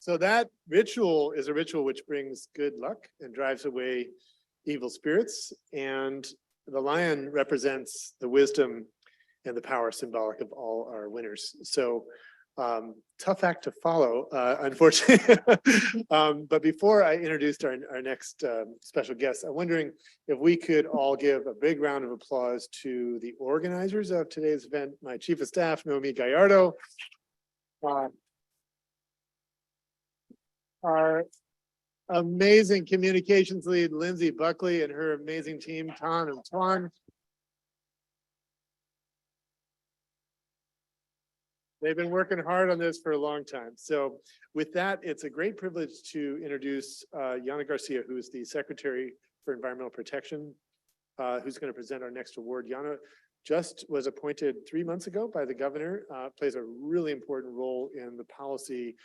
[SPEAKER 1] So that ritual is a ritual which brings good luck and drives away evil spirits. And the lion represents the wisdom and the power symbolic of all our winners. So tough act to follow, unfortunately. But before I introduced our next special guest, I'm wondering if we could all give a big round of applause to the organizers of today's event, my Chief of Staff, Noemi Gallardo, our amazing communications lead, Lindsay Buckley, and her amazing team, Ton and Twan. They've been working hard on this for a long time. So with that, it's a great privilege to introduce Yana Garcia, who is the Secretary for Environmental Protection, who's going to present our next award. Yana just was appointed 3 months ago by the governor, plays a really important role in the policy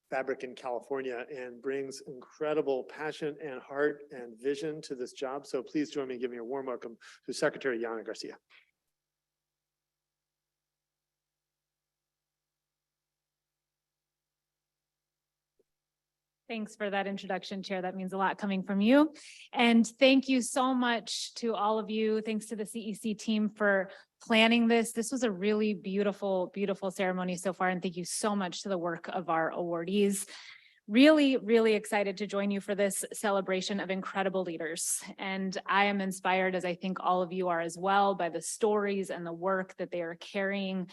[SPEAKER 1] fabric in California and brings incredible passion and heart and vision to this job. So please join me in giving a warm welcome to Secretary Yana Garcia.
[SPEAKER 16] Thanks for that introduction, Chair. That means a lot coming from you. And thank you so much to all of you. Thanks to the CEC team for planning this. This was a really beautiful, beautiful ceremony so far. And thank you so much to the work of our awardees. Really, really excited to join you for this celebration of incredible leaders. And I am inspired, as I think all of you are as well, by the stories and the work that they are carrying.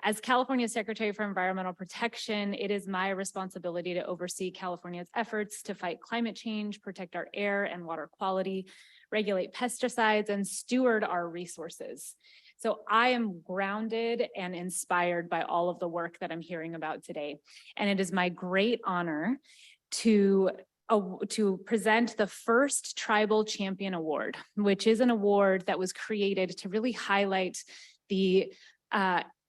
[SPEAKER 16] As California Secretary for Environmental Protection, it is my responsibility to oversee California's efforts to fight climate change, protect our air and water quality, regulate pesticides, and steward our resources. So I am grounded and inspired by all of the work that I'm hearing about today. And it is my great honor to present the first Tribal Champion Award, which is an award that was created to really highlight the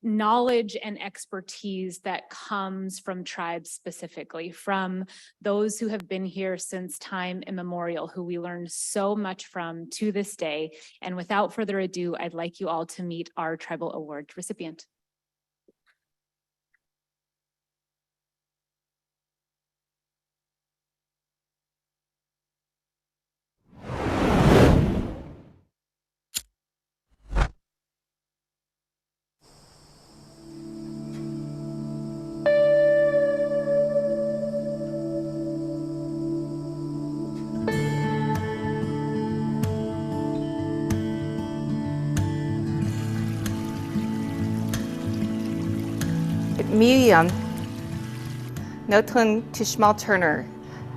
[SPEAKER 16] knowledge and expertise that comes from tribes specifically, from those who have been here since time immemorial, who we learned so much from to this day. And without further ado, I'd like you all to meet our Tribal Award recipient.
[SPEAKER 17] Miriam Notun Tishmal Turner.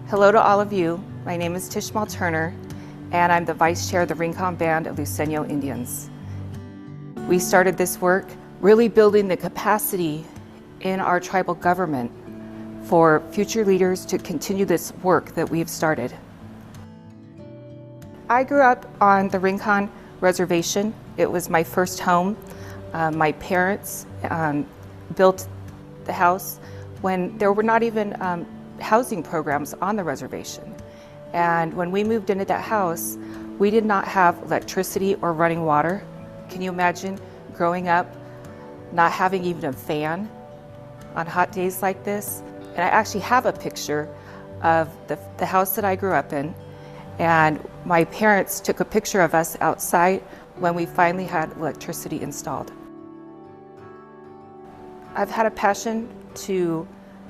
[SPEAKER 17] Hello to all of you. My name is Tishmal Turner, and I'm the Vice Chair of the Rincon Band of Luiseño Indians. We started this work really building the capacity in our tribal government for future leaders to continue this work that we've started. I grew up on the Rincon Reservation. It was my first home. My parents built the house when there were not even housing programs on the reservation. And when we moved into that house, we did not have electricity or running water. Can you imagine growing up not having even a fan on hot days like this? And I actually have a picture of the house that I grew up in, and my parents took a picture of us outside when we finally had electricity installed. I've had a passion to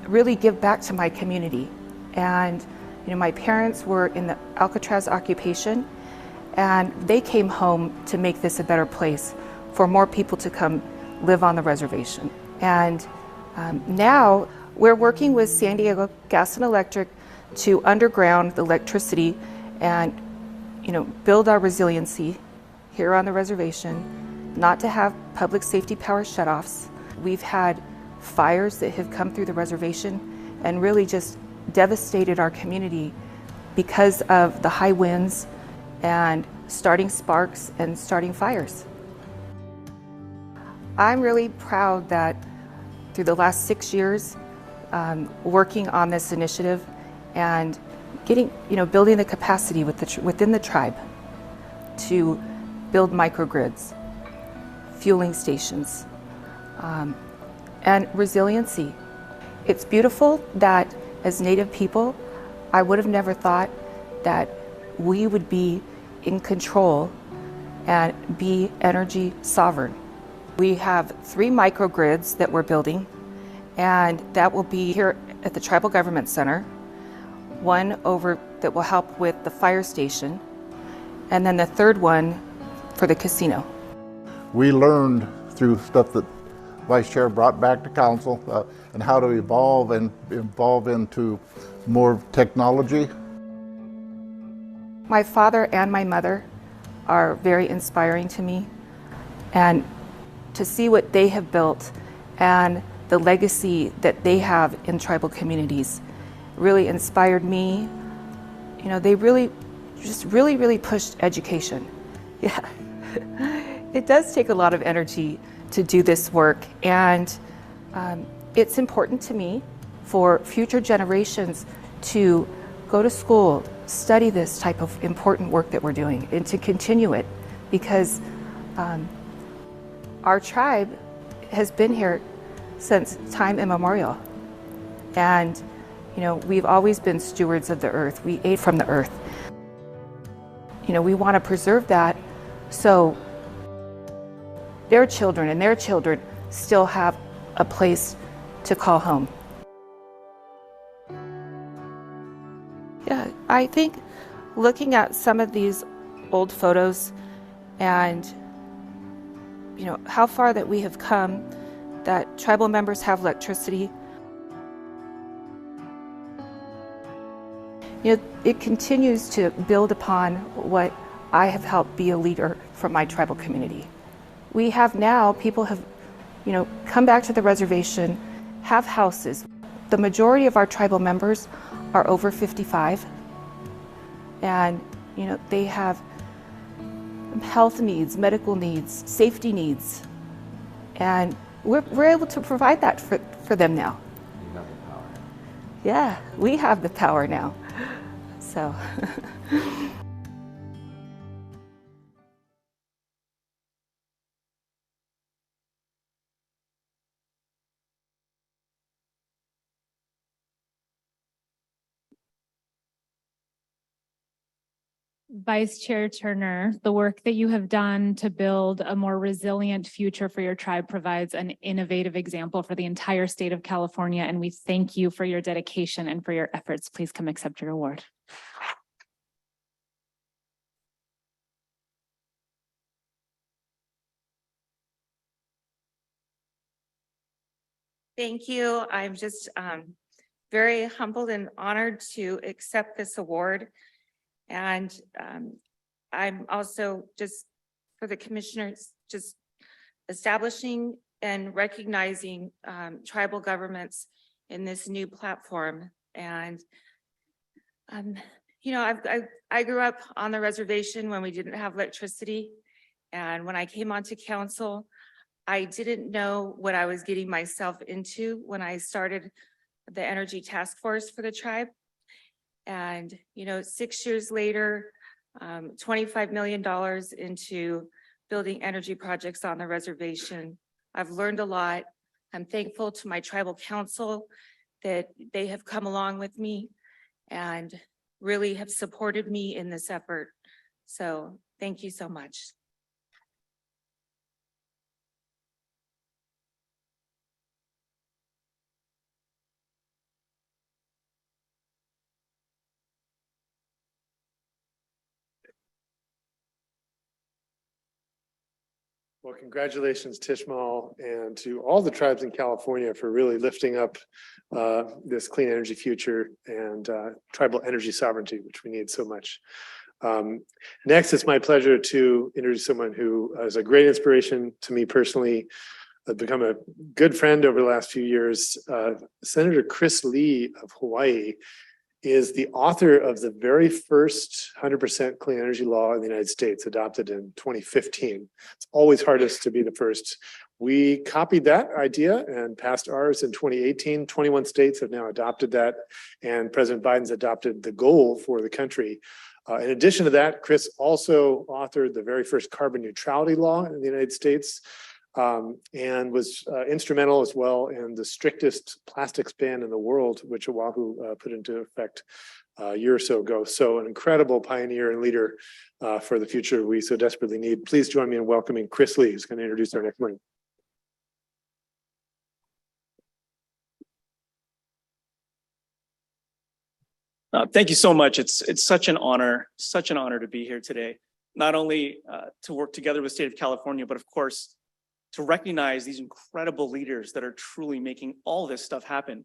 [SPEAKER 17] really give back to my community. And my parents were in the Alcatraz occupation, and they came home to make this a better place for more people to come live on the reservation. And now we're working with San Diego Gas and Electric to underground the electricity and build our resiliency here on the reservation, not to have public safety power shutoffs. We've had fires that have come through the reservation and really just devastated our community because of the high winds and starting sparks and starting fires. I'm really proud that through the last 6 years, working on this initiative and getting, building the capacity within the tribe to build microgrids fueling stations, and resiliency. It's beautiful that as Native people, I would have never thought that we would be in control and be energy sovereign. We have 3 microgrids that we're building, and that will be here at the Tribal Government Center, one over that will help with the fire station, and then the 3rd one for the casino.
[SPEAKER 18] We learned through stuff that Vice Chair brought back to council and how to evolve into more technology.
[SPEAKER 17] My father and my mother are very inspiring to me, and to see what they have built and the legacy that they have in tribal communities really inspired me. You know, they really pushed education. Yeah, it does take a lot of energy to do this work, and it's important to me for future generations to go to school, study this type of important work that we're doing, and to continue it, because our tribe has been here since time immemorial. And, you know, we've always been stewards of the earth. We ate from the earth. You know, we want to preserve that so their children and their children still have a place to call home. Yeah, I think looking at some of these old photos and, you know, how far that we have come, that tribal members have electricity. You know, it continues to build upon what I have helped be a leader from my tribal community. We have now, people have, you know, come back to the reservation, have houses. The majority of our tribal members are over 55, and, you know, they have health needs, medical needs, safety needs, and we're able to provide that for them now.
[SPEAKER 15] You have the power.
[SPEAKER 17] Yeah, we have the power now. So.
[SPEAKER 16] Vice Chair Turner, the work that you have done to build a more resilient future for your tribe provides an innovative example for the entire state of California, and we thank you for your dedication and for your efforts. Please come accept your award.
[SPEAKER 17] Thank you. I'm just very humbled and honored to accept this award. And I'm also just, for the commissioners, just establishing and recognizing tribal governments in this new platform. And, you know, I grew up on the reservation when we didn't have electricity. And when I came onto council, I didn't know what I was getting myself into when I started the Energy Task Force for the tribe. And, you know, 6 years later, $25 million into building energy projects on the reservation. I've learned a lot. I'm thankful to my tribal council that they have come along with me and really have supported me in this effort. So thank you so much.
[SPEAKER 1] Well, congratulations, Tishmal, and to all the tribes in California for really lifting up this clean energy future and tribal energy sovereignty, which we need so much. Next, it's my pleasure to introduce someone who is a great inspiration to me personally. I've become a good friend over the last few years. Senator Chris Lee of Hawaii is the author of the very first 100% clean energy law in the United States, adopted in 2015. It's always hardest to be the first. We copied that idea and passed ours in 2018. 21 states have now adopted that, and President Biden's adopted the goal for the country. In addition to that, Chris also authored the very first carbon neutrality law in the United States. and was instrumental as well in the strictest plastics ban in the world, which Oahu put into effect a year or so ago. So an incredible pioneer and leader for the future we so desperately need. Please join me in welcoming Chris Lee, who's going to introduce our next one.
[SPEAKER 19] Thank you so much. It's such an honor to be here today. Not only to work together with the state of California, but of course, to recognize these incredible leaders that are truly making all this stuff happen.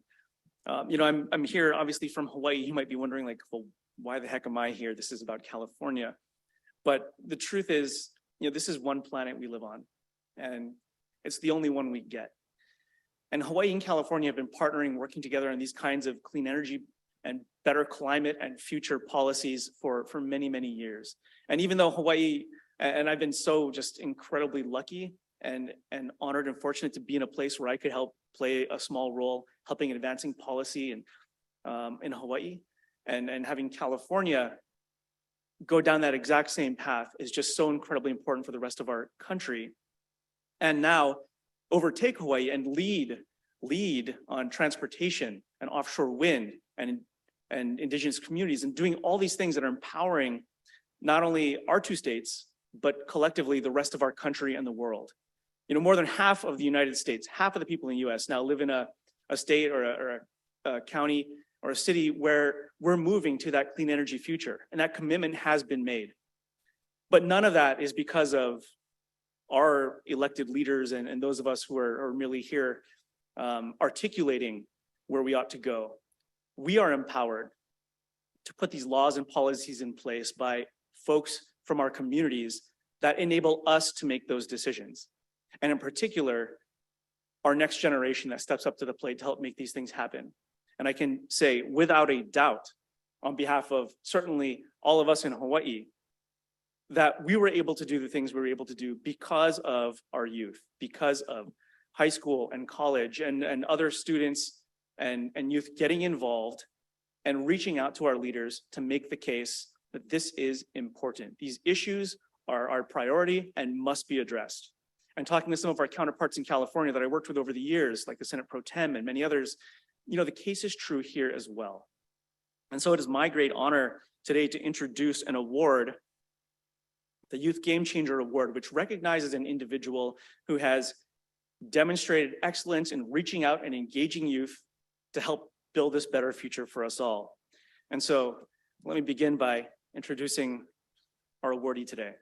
[SPEAKER 19] I'm here obviously from Hawaii. You might be wondering like, well, why the heck am I here? This is about California. But the truth is, this is one planet we live on, and it's the only one we get. And Hawaii and California have been partnering, working together on these kinds of clean energy and better climate and future policies for many, many years. And even though Hawaii, and I've been so just incredibly lucky and honored and fortunate to be in a place where I could help play a small role, helping in advancing policy and in Hawaii, and having California go down that exact same path is just so incredibly important for the rest of our country. And now overtake Hawaii and lead on transportation and offshore wind and indigenous communities, and doing all these things that are empowering not only our two states, but collectively the rest of our country and the world. More than half of the United States, half of the people in the US now live in a state or a county or a city where we're moving to that clean energy future, and that commitment has been made. But none of that is because of our elected leaders and those of us who are merely here articulating where we ought to go. We are empowered to put these laws and policies in place by folks from our communities that enable us to make those decisions. And in particular, our next generation that steps up to the plate to help make these things happen. And I can say without a doubt, on behalf of certainly all of us in Hawaii, that we were able to do the things we were able to do because of our youth, because of high school and college and other students and youth getting involved and reaching out to our leaders to make the case that this is important. These issues are our priority and must be addressed. And talking to some of our counterparts in California that I worked with over the years, like the Senate Pro Tem and many others, the case is true here as well. And so it is my great honor today to introduce an award, the Youth Game Changer Award, which recognizes an individual who has demonstrated excellence in reaching out and engaging youth to help build this better future for us all. And so let me begin by introducing our awardee today.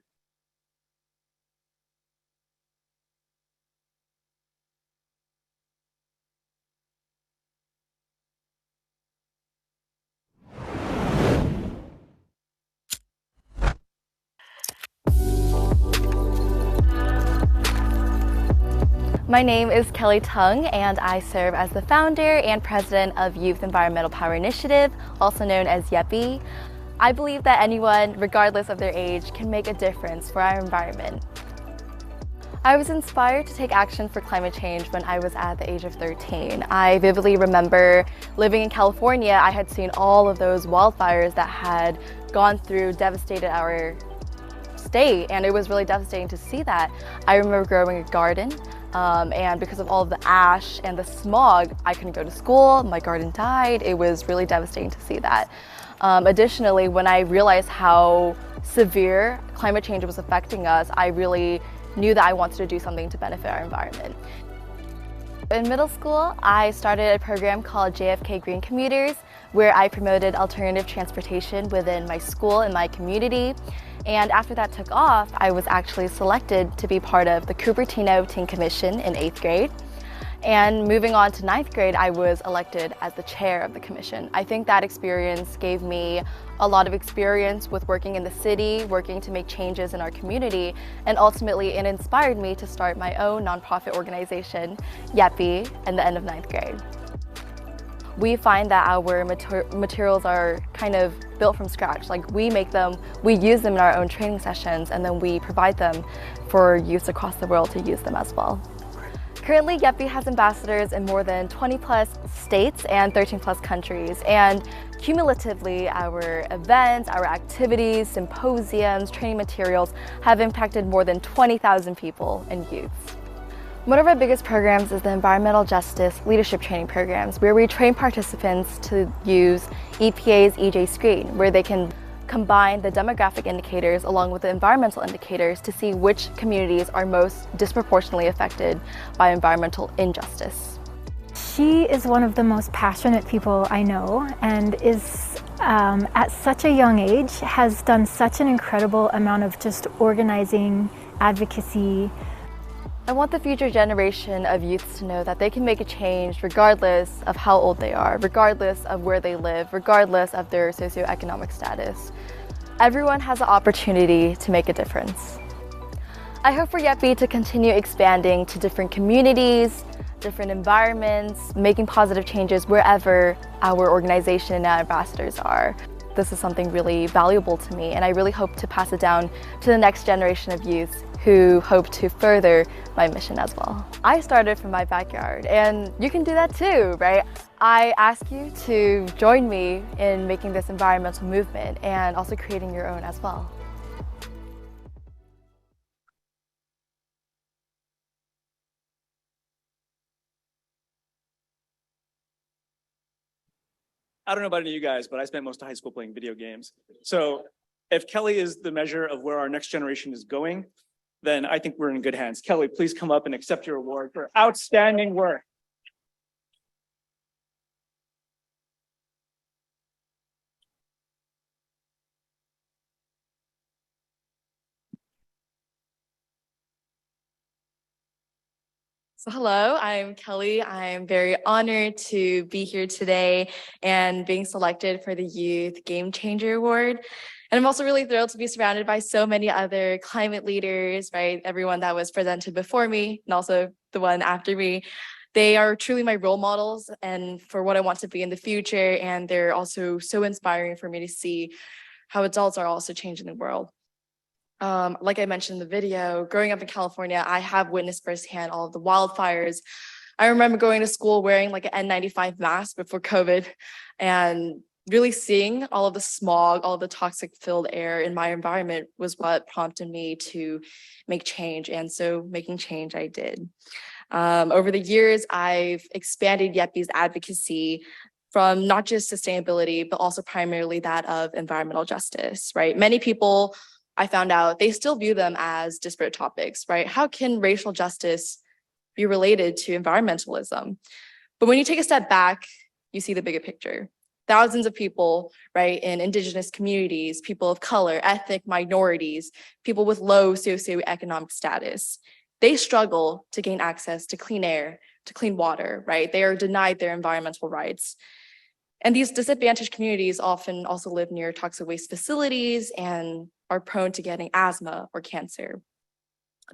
[SPEAKER 20] My name is Kelly Tung, and I serve as the founder and president of Youth Environmental Power Initiative, also known as YEPI. I believe that anyone, regardless of their age, can make a difference for our environment. I was inspired to take action for climate change when I was at the age of 13. I vividly remember living in California. I had seen all of those wildfires that had gone through, devastated our state, and it was really devastating to see that. I remember growing a garden. And because of all of the ash and the smog, I couldn't go to school, my garden died. It was really devastating to see that. Additionally, when I realized how severe climate change was affecting us, I really knew that I wanted to do something to benefit our environment. In middle school, I started a program called JFK Green Commuters, where I promoted alternative transportation within my school and my community. And after that took off, I was actually selected to be part of the Cupertino Teen Commission in 8th grade. And moving on to 9th grade, I was elected as the chair of the commission. I think that experience gave me a lot of experience with working in the city, working to make changes in our community, and ultimately it inspired me to start my own nonprofit organization, YEPI, in the end of 9th grade. We find that our materials are kind of built from scratch. Like we make them, we use them in our own training sessions, and then we provide them for youth across the world to use them as well. Currently, YEPI has ambassadors in more than 20 plus states and 13 plus countries. And cumulatively, our events, our activities, symposiums, training materials have impacted more than 20,000 people and youths. One of our biggest programs is the Environmental Justice Leadership Training Programs, where we train participants to use EPA's EJ Screen, where they can combine the demographic indicators along with the environmental indicators to see which communities are most disproportionately affected by environmental injustice.
[SPEAKER 21] She is one of the most passionate people I know, and is at such a young age has done such an incredible amount of just organizing, advocacy.
[SPEAKER 20] I want the future generation of youths to know that they can make a change regardless of how old they are, regardless of where they live, regardless of their socioeconomic status. Everyone has the opportunity to make a difference. I hope for YEPI to continue expanding to different communities, different environments, making positive changes wherever our organization and ambassadors are. This is something really valuable to me, and I really hope to pass it down to the next generation of youth who hope to further my mission as well. I started from my backyard, and you can do that too, right? I ask you to join me in making this environmental movement and also creating your own as well.
[SPEAKER 19] I don't know about any of you guys, but I spent most of high school playing video games. So if Kelly is the measure of where our next generation is going, then I think we're in good hands. Kelly, please come up and accept your award for outstanding work.
[SPEAKER 20] So hello, I'm Kelly. I'm very honored to be here today and being selected for the Youth Game Changer Award. And I'm also really thrilled to be surrounded by so many other climate leaders, right? Everyone that was presented before me and also the one after me. They are truly my role models and for what I want to be in the future. And they're also so inspiring for me to see how adults are also changing the world. Like I mentioned in the video, growing up in California, I have witnessed firsthand all of the wildfires. I remember going to school wearing like an N95 mask before COVID and really seeing all of the smog, all of the toxic filled air in my environment was what prompted me to make change. And so making change, I did. Over the years, I've expanded YEPI's advocacy from not just sustainability, but also primarily that of environmental justice, right? Many people, I found out, they still view them as disparate topics, right? How can racial justice be related to environmentalism? But when you take a step back, you see the bigger picture. Thousands of people, right, in indigenous communities, people of color, ethnic minorities, people with low socioeconomic status, they struggle to gain access to clean air, to clean water, right? They are denied their environmental rights. And these disadvantaged communities often also live near toxic waste facilities and are prone to getting asthma or cancer.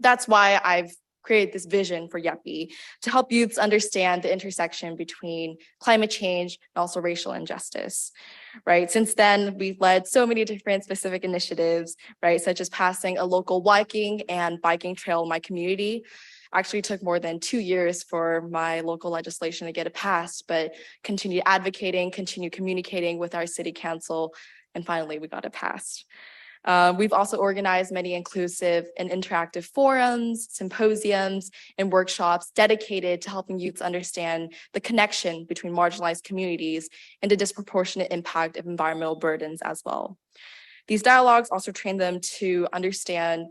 [SPEAKER 20] That's why I've created this vision for YEPI to help youths understand the intersection between climate change and also racial injustice, right? Since then, we've led so many different specific initiatives, right? Such as passing a local walking and biking trail in my community. Actually took more than 2 years for my local legislation to get it passed, but continue advocating, continue communicating with our city council, and finally we got it passed. We've also organized many inclusive and interactive forums, symposiums, and workshops dedicated to helping youths understand the connection between marginalized communities and the disproportionate impact of environmental burdens as well. These dialogues also train them to understand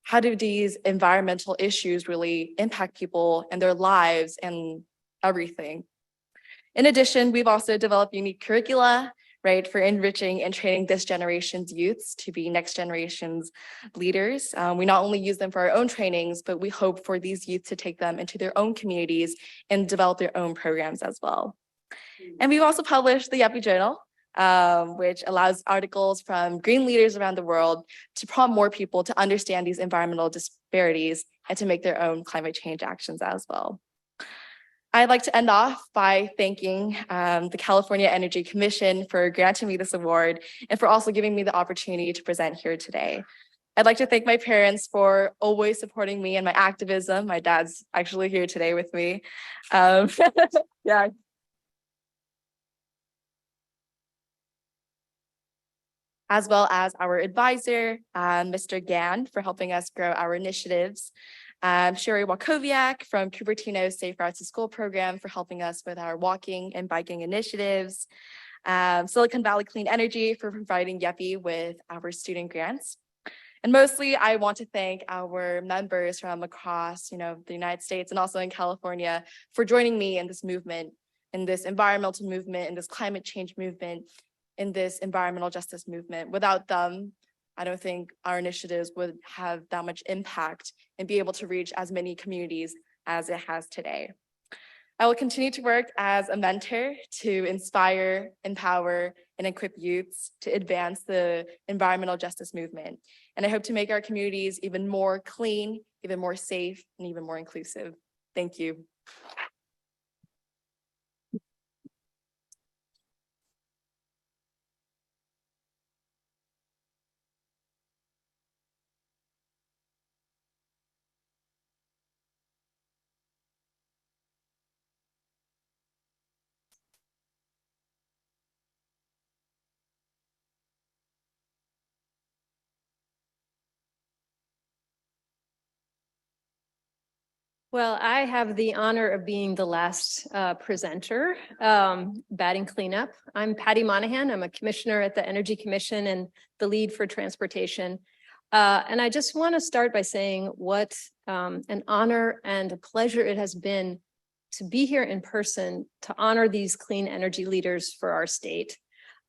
[SPEAKER 20] how do these environmental issues really impact people and their lives and everything. In addition, we've also developed unique curricula, right, for enriching and training this generation's youths to be next generation's leaders. We not only use them for our own trainings, but we hope for these youth to take them into their own communities and develop their own programs as well. And we've also published the YEPI Journal, which allows articles from green leaders around the world to prompt more people to understand these environmental disparities and to make their own climate change actions as well. I'd like to end off by thanking the California Energy Commission for granting me this award and for also giving me the opportunity to present here today. I'd like to thank my parents for always supporting me in my activism. My dad's actually here today with me. Yeah. As well as our advisor, Mr. Gann, for helping us grow our initiatives. Sherry Wakowiak from Cupertino Safe Routes to School program for helping us with our walking and biking initiatives. Silicon Valley Clean Energy for providing YEPI with our student grants. And mostly I want to thank our members from across, the United States and also in California for joining me in this movement, in this environmental movement, in this climate change movement, in this environmental justice movement. Without them, I don't think our initiatives would have that much impact and be able to reach as many communities as it has today. I will continue to work as a mentor to inspire, empower, and equip youths to advance the environmental justice movement. And I hope to make our communities even more clean, even more safe, and even more inclusive. Thank you.
[SPEAKER 3] Well, I have the honor of being the last presenter, batting cleanup. I'm Patty Monahan. I'm a commissioner at the Energy Commission and the lead for transportation. And I just want to start by saying what an honor and a pleasure it has been to be here in person to honor these clean energy leaders for our state.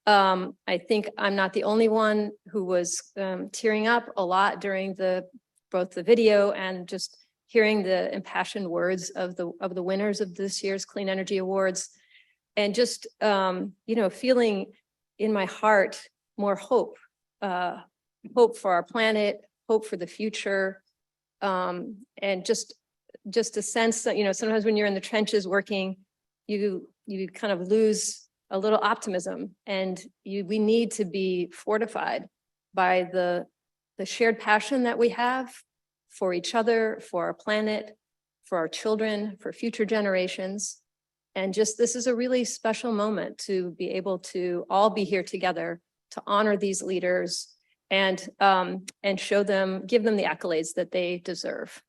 [SPEAKER 3] I think I'm not the only one who was tearing up a lot during both the video and just hearing the impassioned words of the winners of this year's Clean Energy Awards, and just feeling in my heart more hope, hope for our planet, hope for the future, and just a sense that sometimes when you're in the trenches working, you kind of lose a little optimism, and we need to be fortified by the shared passion that we have for each other, for our planet, for our children, for future generations. And just this is a really special moment to be able to all be here together to honor these leaders and show them, give them the accolades that they deserve.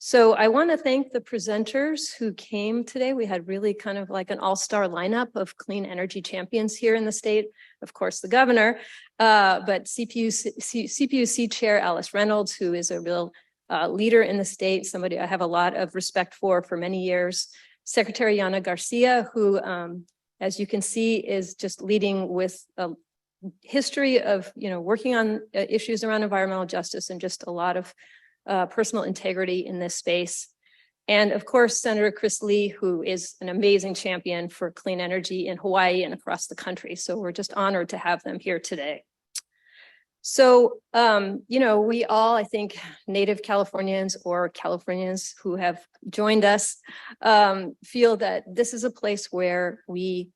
[SPEAKER 3] So I want to thank the presenters who came today. We had really kind of like an all-star lineup of clean energy champions here in the state. Of course, the governor, but CPUC Chair Alice Reynolds, who is a real leader in the state, somebody I have a lot of respect for many years. Secretary Yana Garcia, who, as you can see, is just leading with a history of working on issues around environmental justice and just a lot of personal integrity in this space. And of course, Senator Chris Lee, who is an amazing champion for clean energy in Hawaii and across the country. So we're just honored to have them here today. So, we all, I think, Native Californians or Californians who have joined us feel that this is a place where we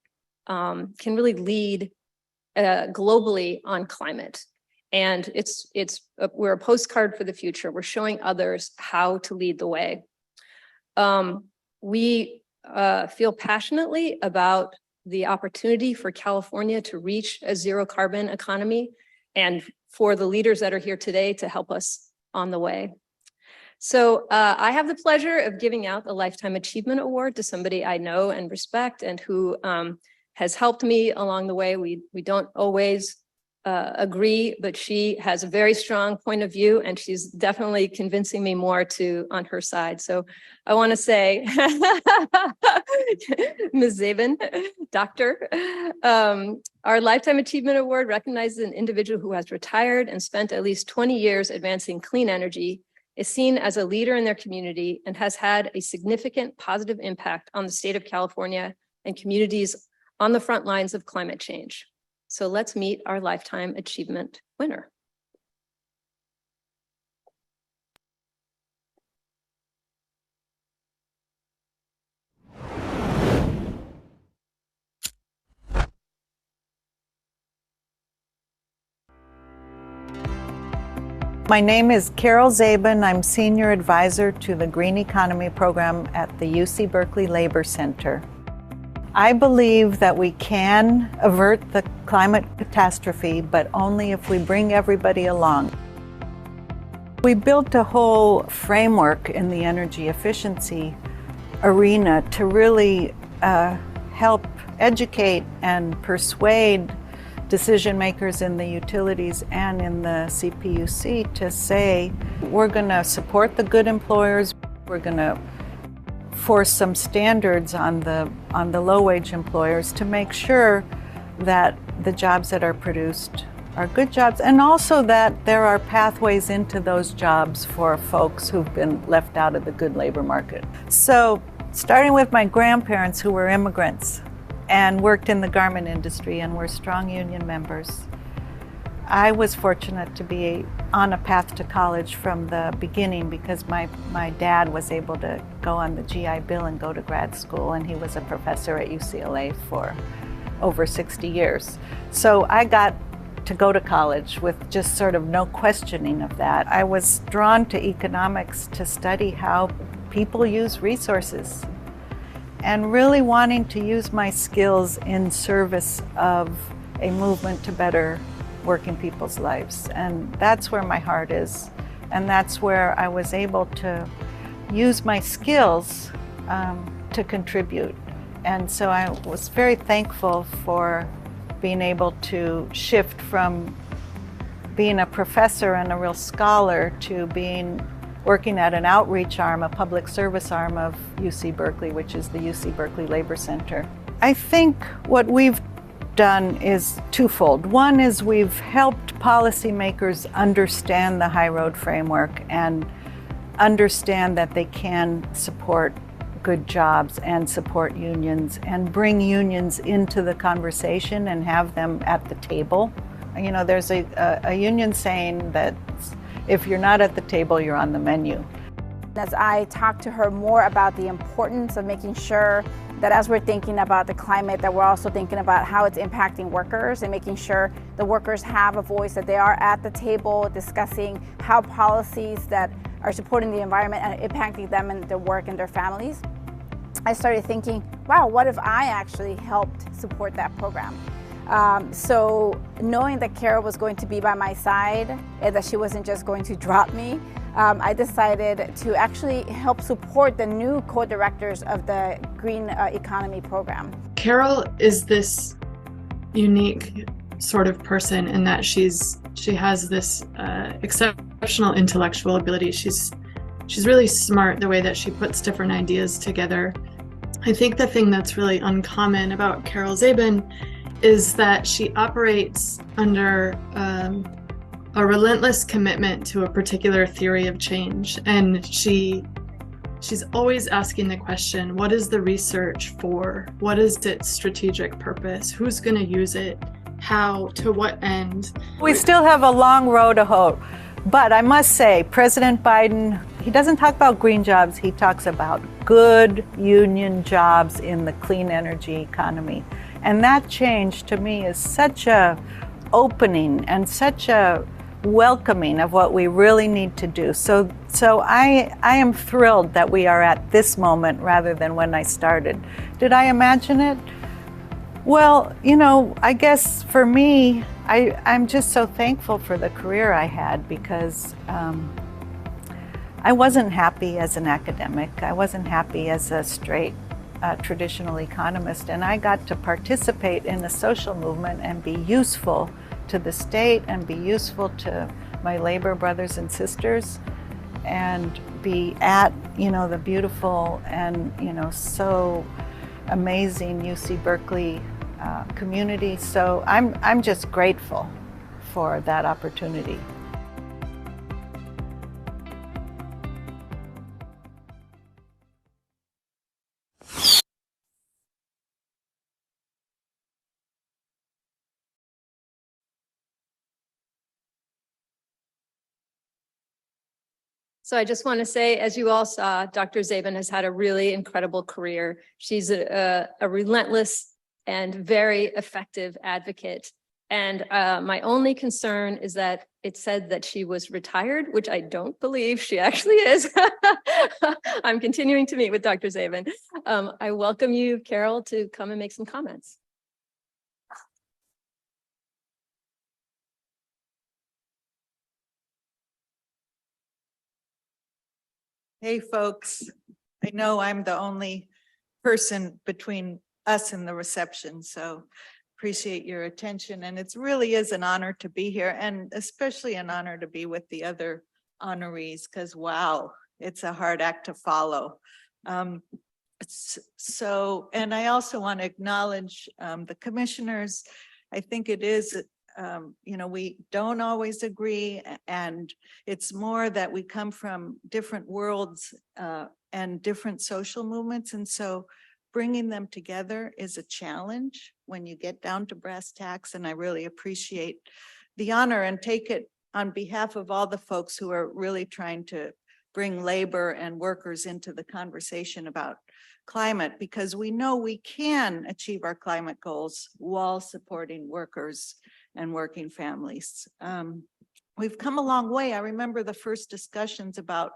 [SPEAKER 3] can really lead globally on climate. And we're a postcard for the future. We're showing others how to lead the way. We feel passionately about the opportunity for California to reach a zero carbon economy and for the leaders that are here today to help us on the way. So I have the pleasure of giving out the Lifetime Achievement Award to somebody I know and respect and who has helped me along the way. We don't always agree, but she has a very strong point of view and she's definitely convincing me more on her side. So I want to say, Ms. Zabin, Doctor, our Lifetime Achievement Award recognizes an individual who has retired and spent at least 20 years advancing clean energy, is seen as a leader in their community, and has had a significant positive impact on the state of California and communities on the front lines of climate change. So let's meet our Lifetime Achievement winner.
[SPEAKER 22] My name is Carol Zabin. I'm Senior Advisor to the Green Economy Program at the UC Berkeley Labor Center. I believe that we can avert the climate catastrophe, but only if we bring everybody along. We built a whole framework in the energy efficiency arena to really help educate and persuade decision makers in the utilities and in the CPUC to say, we're going to support the good employers, we're going to force some standards on the low-wage employers to make sure that the jobs that are produced are good jobs, and also that there are pathways into those jobs for folks who've been left out of the good labor market. So, starting with my grandparents who were immigrants and worked in the garment industry and were strong union members, I was fortunate to be on a path to college from the beginning because my dad was able to go on the GI Bill and go to grad school, and he was a professor at UCLA for over 60 years. So I got to go to college with just sort of no questioning of that. I was drawn to economics to study how people use resources and really wanting to use my skills in service of a movement to better working people's lives. And that's where my heart is. And that's where I was able to use my skills to contribute. And so I was very thankful for being able to shift from being a professor and a real scholar to working at an outreach arm, a public service arm of UC Berkeley, which is the UC Berkeley Labor Center. I think what we've done is twofold. One is we've helped policymakers understand the High Road framework and understand that they can support good jobs and support unions and bring unions into the conversation and have them at the table. You know, there's a union saying that if you're not at the table, you're on the menu.
[SPEAKER 5] As I talk to her more about the importance of making sure that as we're thinking about the climate, that we're also thinking about how it's impacting workers and making sure the workers have a voice, that they are at the table discussing how policies that are supporting the environment and impacting them and their work and their families. I started thinking, wow, what if I actually helped support that program? So knowing that Carol was going to be by my side and that she wasn't just going to drop me, I decided to actually help support the new co-directors of the Green Economy Program.
[SPEAKER 6] Carol is this unique sort of person in that she has this exceptional intellectual ability. She's really smart the way that she puts different ideas together. I think the thing that's really uncommon about Carol Zabin is that she operates under a relentless commitment to a particular theory of change. And she's always asking the question, what is the research for? What is its strategic purpose? Who's going to use it? How? To what end?
[SPEAKER 22] We still have a long road to hoe. But I must say, President Biden, he doesn't talk about green jobs, he talks about good union jobs in the clean energy economy. And that change to me is such a opening and such a welcoming of what we really need to do. So I am thrilled that we are at this moment rather than when I started. Did I imagine it? Well, you know, I guess for me, I'm just so thankful for the career I had because I wasn't happy as an academic. I wasn't happy as a straight traditional economist, and I got to participate in the social movement and be useful to the state and be useful to my labor brothers and sisters and be at, you know, the beautiful and, you know, so amazing UC Berkeley community. So I'm just grateful for that opportunity.
[SPEAKER 3] So I just want to say, as you all saw, Dr. Zabin has had a really incredible career. She's a relentless and very effective advocate. And my only concern is that it said that she was retired, which I don't believe she actually is. I'm continuing to meet with Dr. Zabin. I welcome you, Carol, to come and make some comments.
[SPEAKER 22] Hey, folks. I know I'm the only person between us and the reception, so appreciate your attention. And it really is an honor to be here, and especially an honor to be with the other honorees, because wow, it's a hard act to follow. And I also want to acknowledge the commissioners. I think it is, we don't always agree, and it's more that we come from different worlds and different social movements. And so bringing them together is a challenge when you get down to brass tacks. And I really appreciate the honor and take it on behalf of all the folks who are really trying to bring labor and workers into the conversation about climate, because we know we can achieve our climate goals while supporting workers and working families. We've come a long way. I remember the first discussions about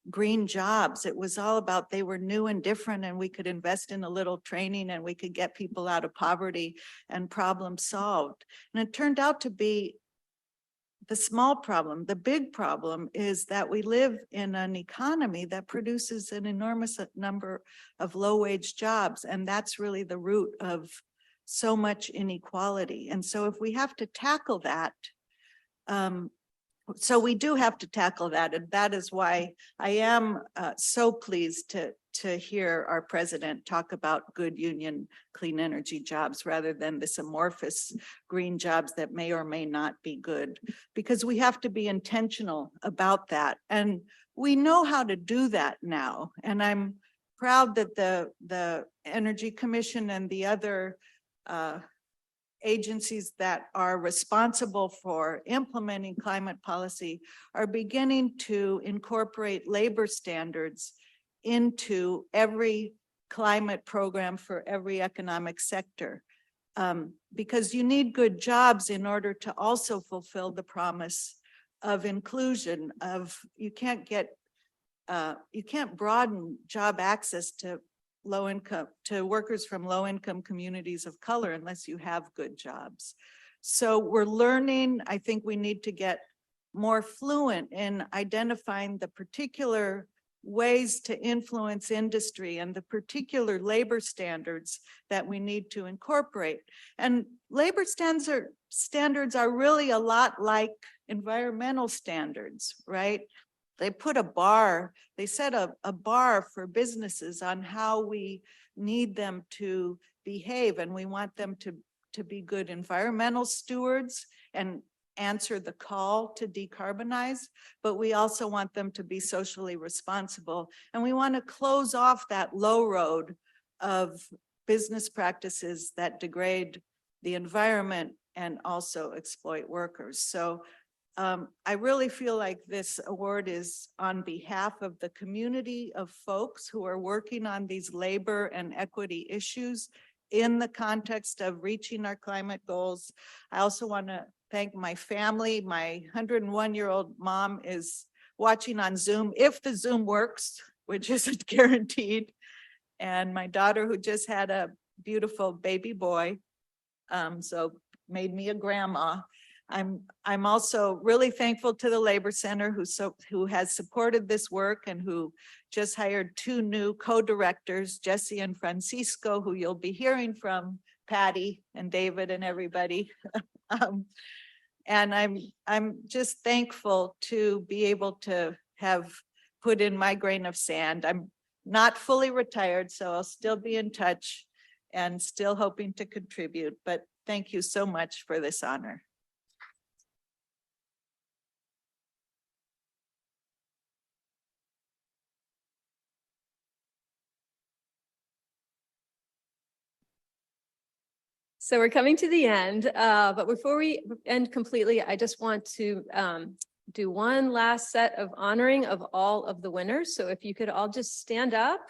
[SPEAKER 22] green jobs. It was all about they were new and different, and we could invest in a little training and we could get people out of poverty and problem solved. And it turned out to be the small problem. The big problem is that we live in an economy that produces an enormous number of low-wage jobs, and that's really the root of so much inequality. And so if we have to tackle that, so we do have to tackle that. And that is why I am so pleased to hear our president talk about good union clean energy jobs rather than this amorphous green jobs that may or may not be good, because we have to be intentional about that. And we know how to do that now. And I'm proud that the Energy Commission and the other agencies that are responsible for implementing climate policy are beginning to incorporate labor standards into every climate program for every economic sector. Because you need good jobs in order to also fulfill the promise of inclusion. You can't broaden job access to workers from low income communities of color unless you have good jobs. So we're learning. I think we need to get more fluent in identifying the particular ways to influence industry and the particular labor standards that we need to incorporate. And labor standards are really a lot like environmental standards, right? They put a bar, they set a bar for businesses on how we need them to behave, and we want them to be good environmental stewards and answer the call to decarbonize, but we also want them to be socially responsible. And we want to close off that low road of business practices that degrade the environment and also exploit workers. So I really feel like this award is on behalf of the community of folks who are working on these labor and equity issues in the context of reaching our climate goals. I also want to thank my family. My 101-year-old mom is watching on Zoom, if the Zoom works, which isn't guaranteed. And my daughter, who just had a beautiful baby boy, so made me a grandma. I'm also really thankful to the Labor Center who has supported this work and who just hired 2 new co-directors, Jesse and Francisco, who you'll be hearing from, Patty and David and everybody. And I'm just thankful to be able to have put in my grain of sand. I'm not fully retired, so I'll still be in touch and still hoping to contribute, but thank you so much for this honor.
[SPEAKER 3] So we're coming to the end, but before we end completely, I just want to do one last set of honoring of all of the winners. So if you could all just stand up,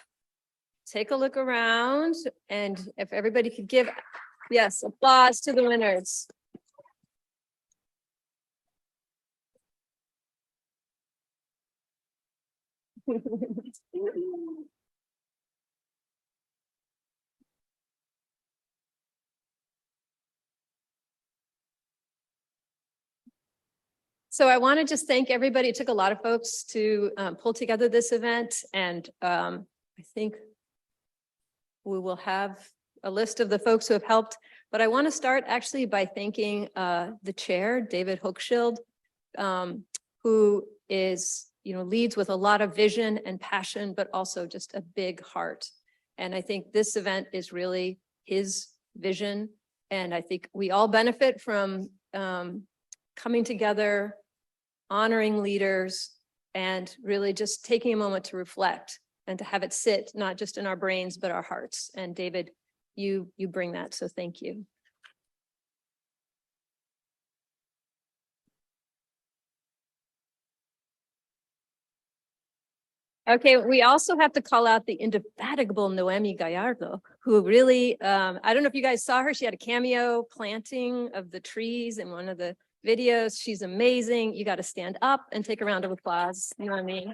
[SPEAKER 3] take a look around, and if everybody could give, yes, applause to the winners. So I want to just thank everybody. It took a lot of folks to pull together this event, and I think we will have a list of the folks who have helped. But I want to start actually by thanking the chair, David Hochschild, who is, leads with a lot of vision and passion, but also just a big heart. And I think this event is really his vision. And I think we all benefit from coming together, honoring leaders, and really just taking a moment to reflect and to have it sit not just in our brains, but our hearts. And David, you bring that, so thank you. Okay, we also have to call out the indefatigable Noemi Gallardo, who really, I don't know if you guys saw her, she had a cameo planting of the trees in one of the videos. She's amazing. You got to stand up and take a round of applause, Noemi.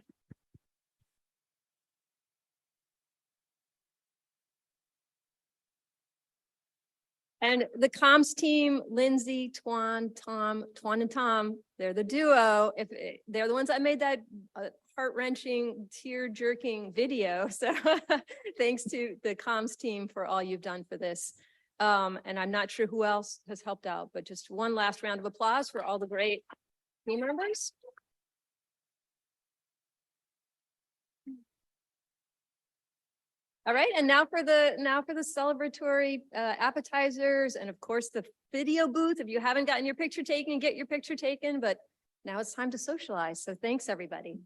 [SPEAKER 3] And the comms team, Lindsay, Twan and Tom, they're the duo. They're the ones that made that heart-wrenching, tear-jerking video. So thanks to the comms team for all you've done for this. And I'm not sure who else has helped out, but just one last round of applause for all the great team members. All right, and now for the celebratory appetizers, and of course the video booth. If you haven't gotten your picture taken, get your picture taken, but now it's time to socialize. So thanks, everybody.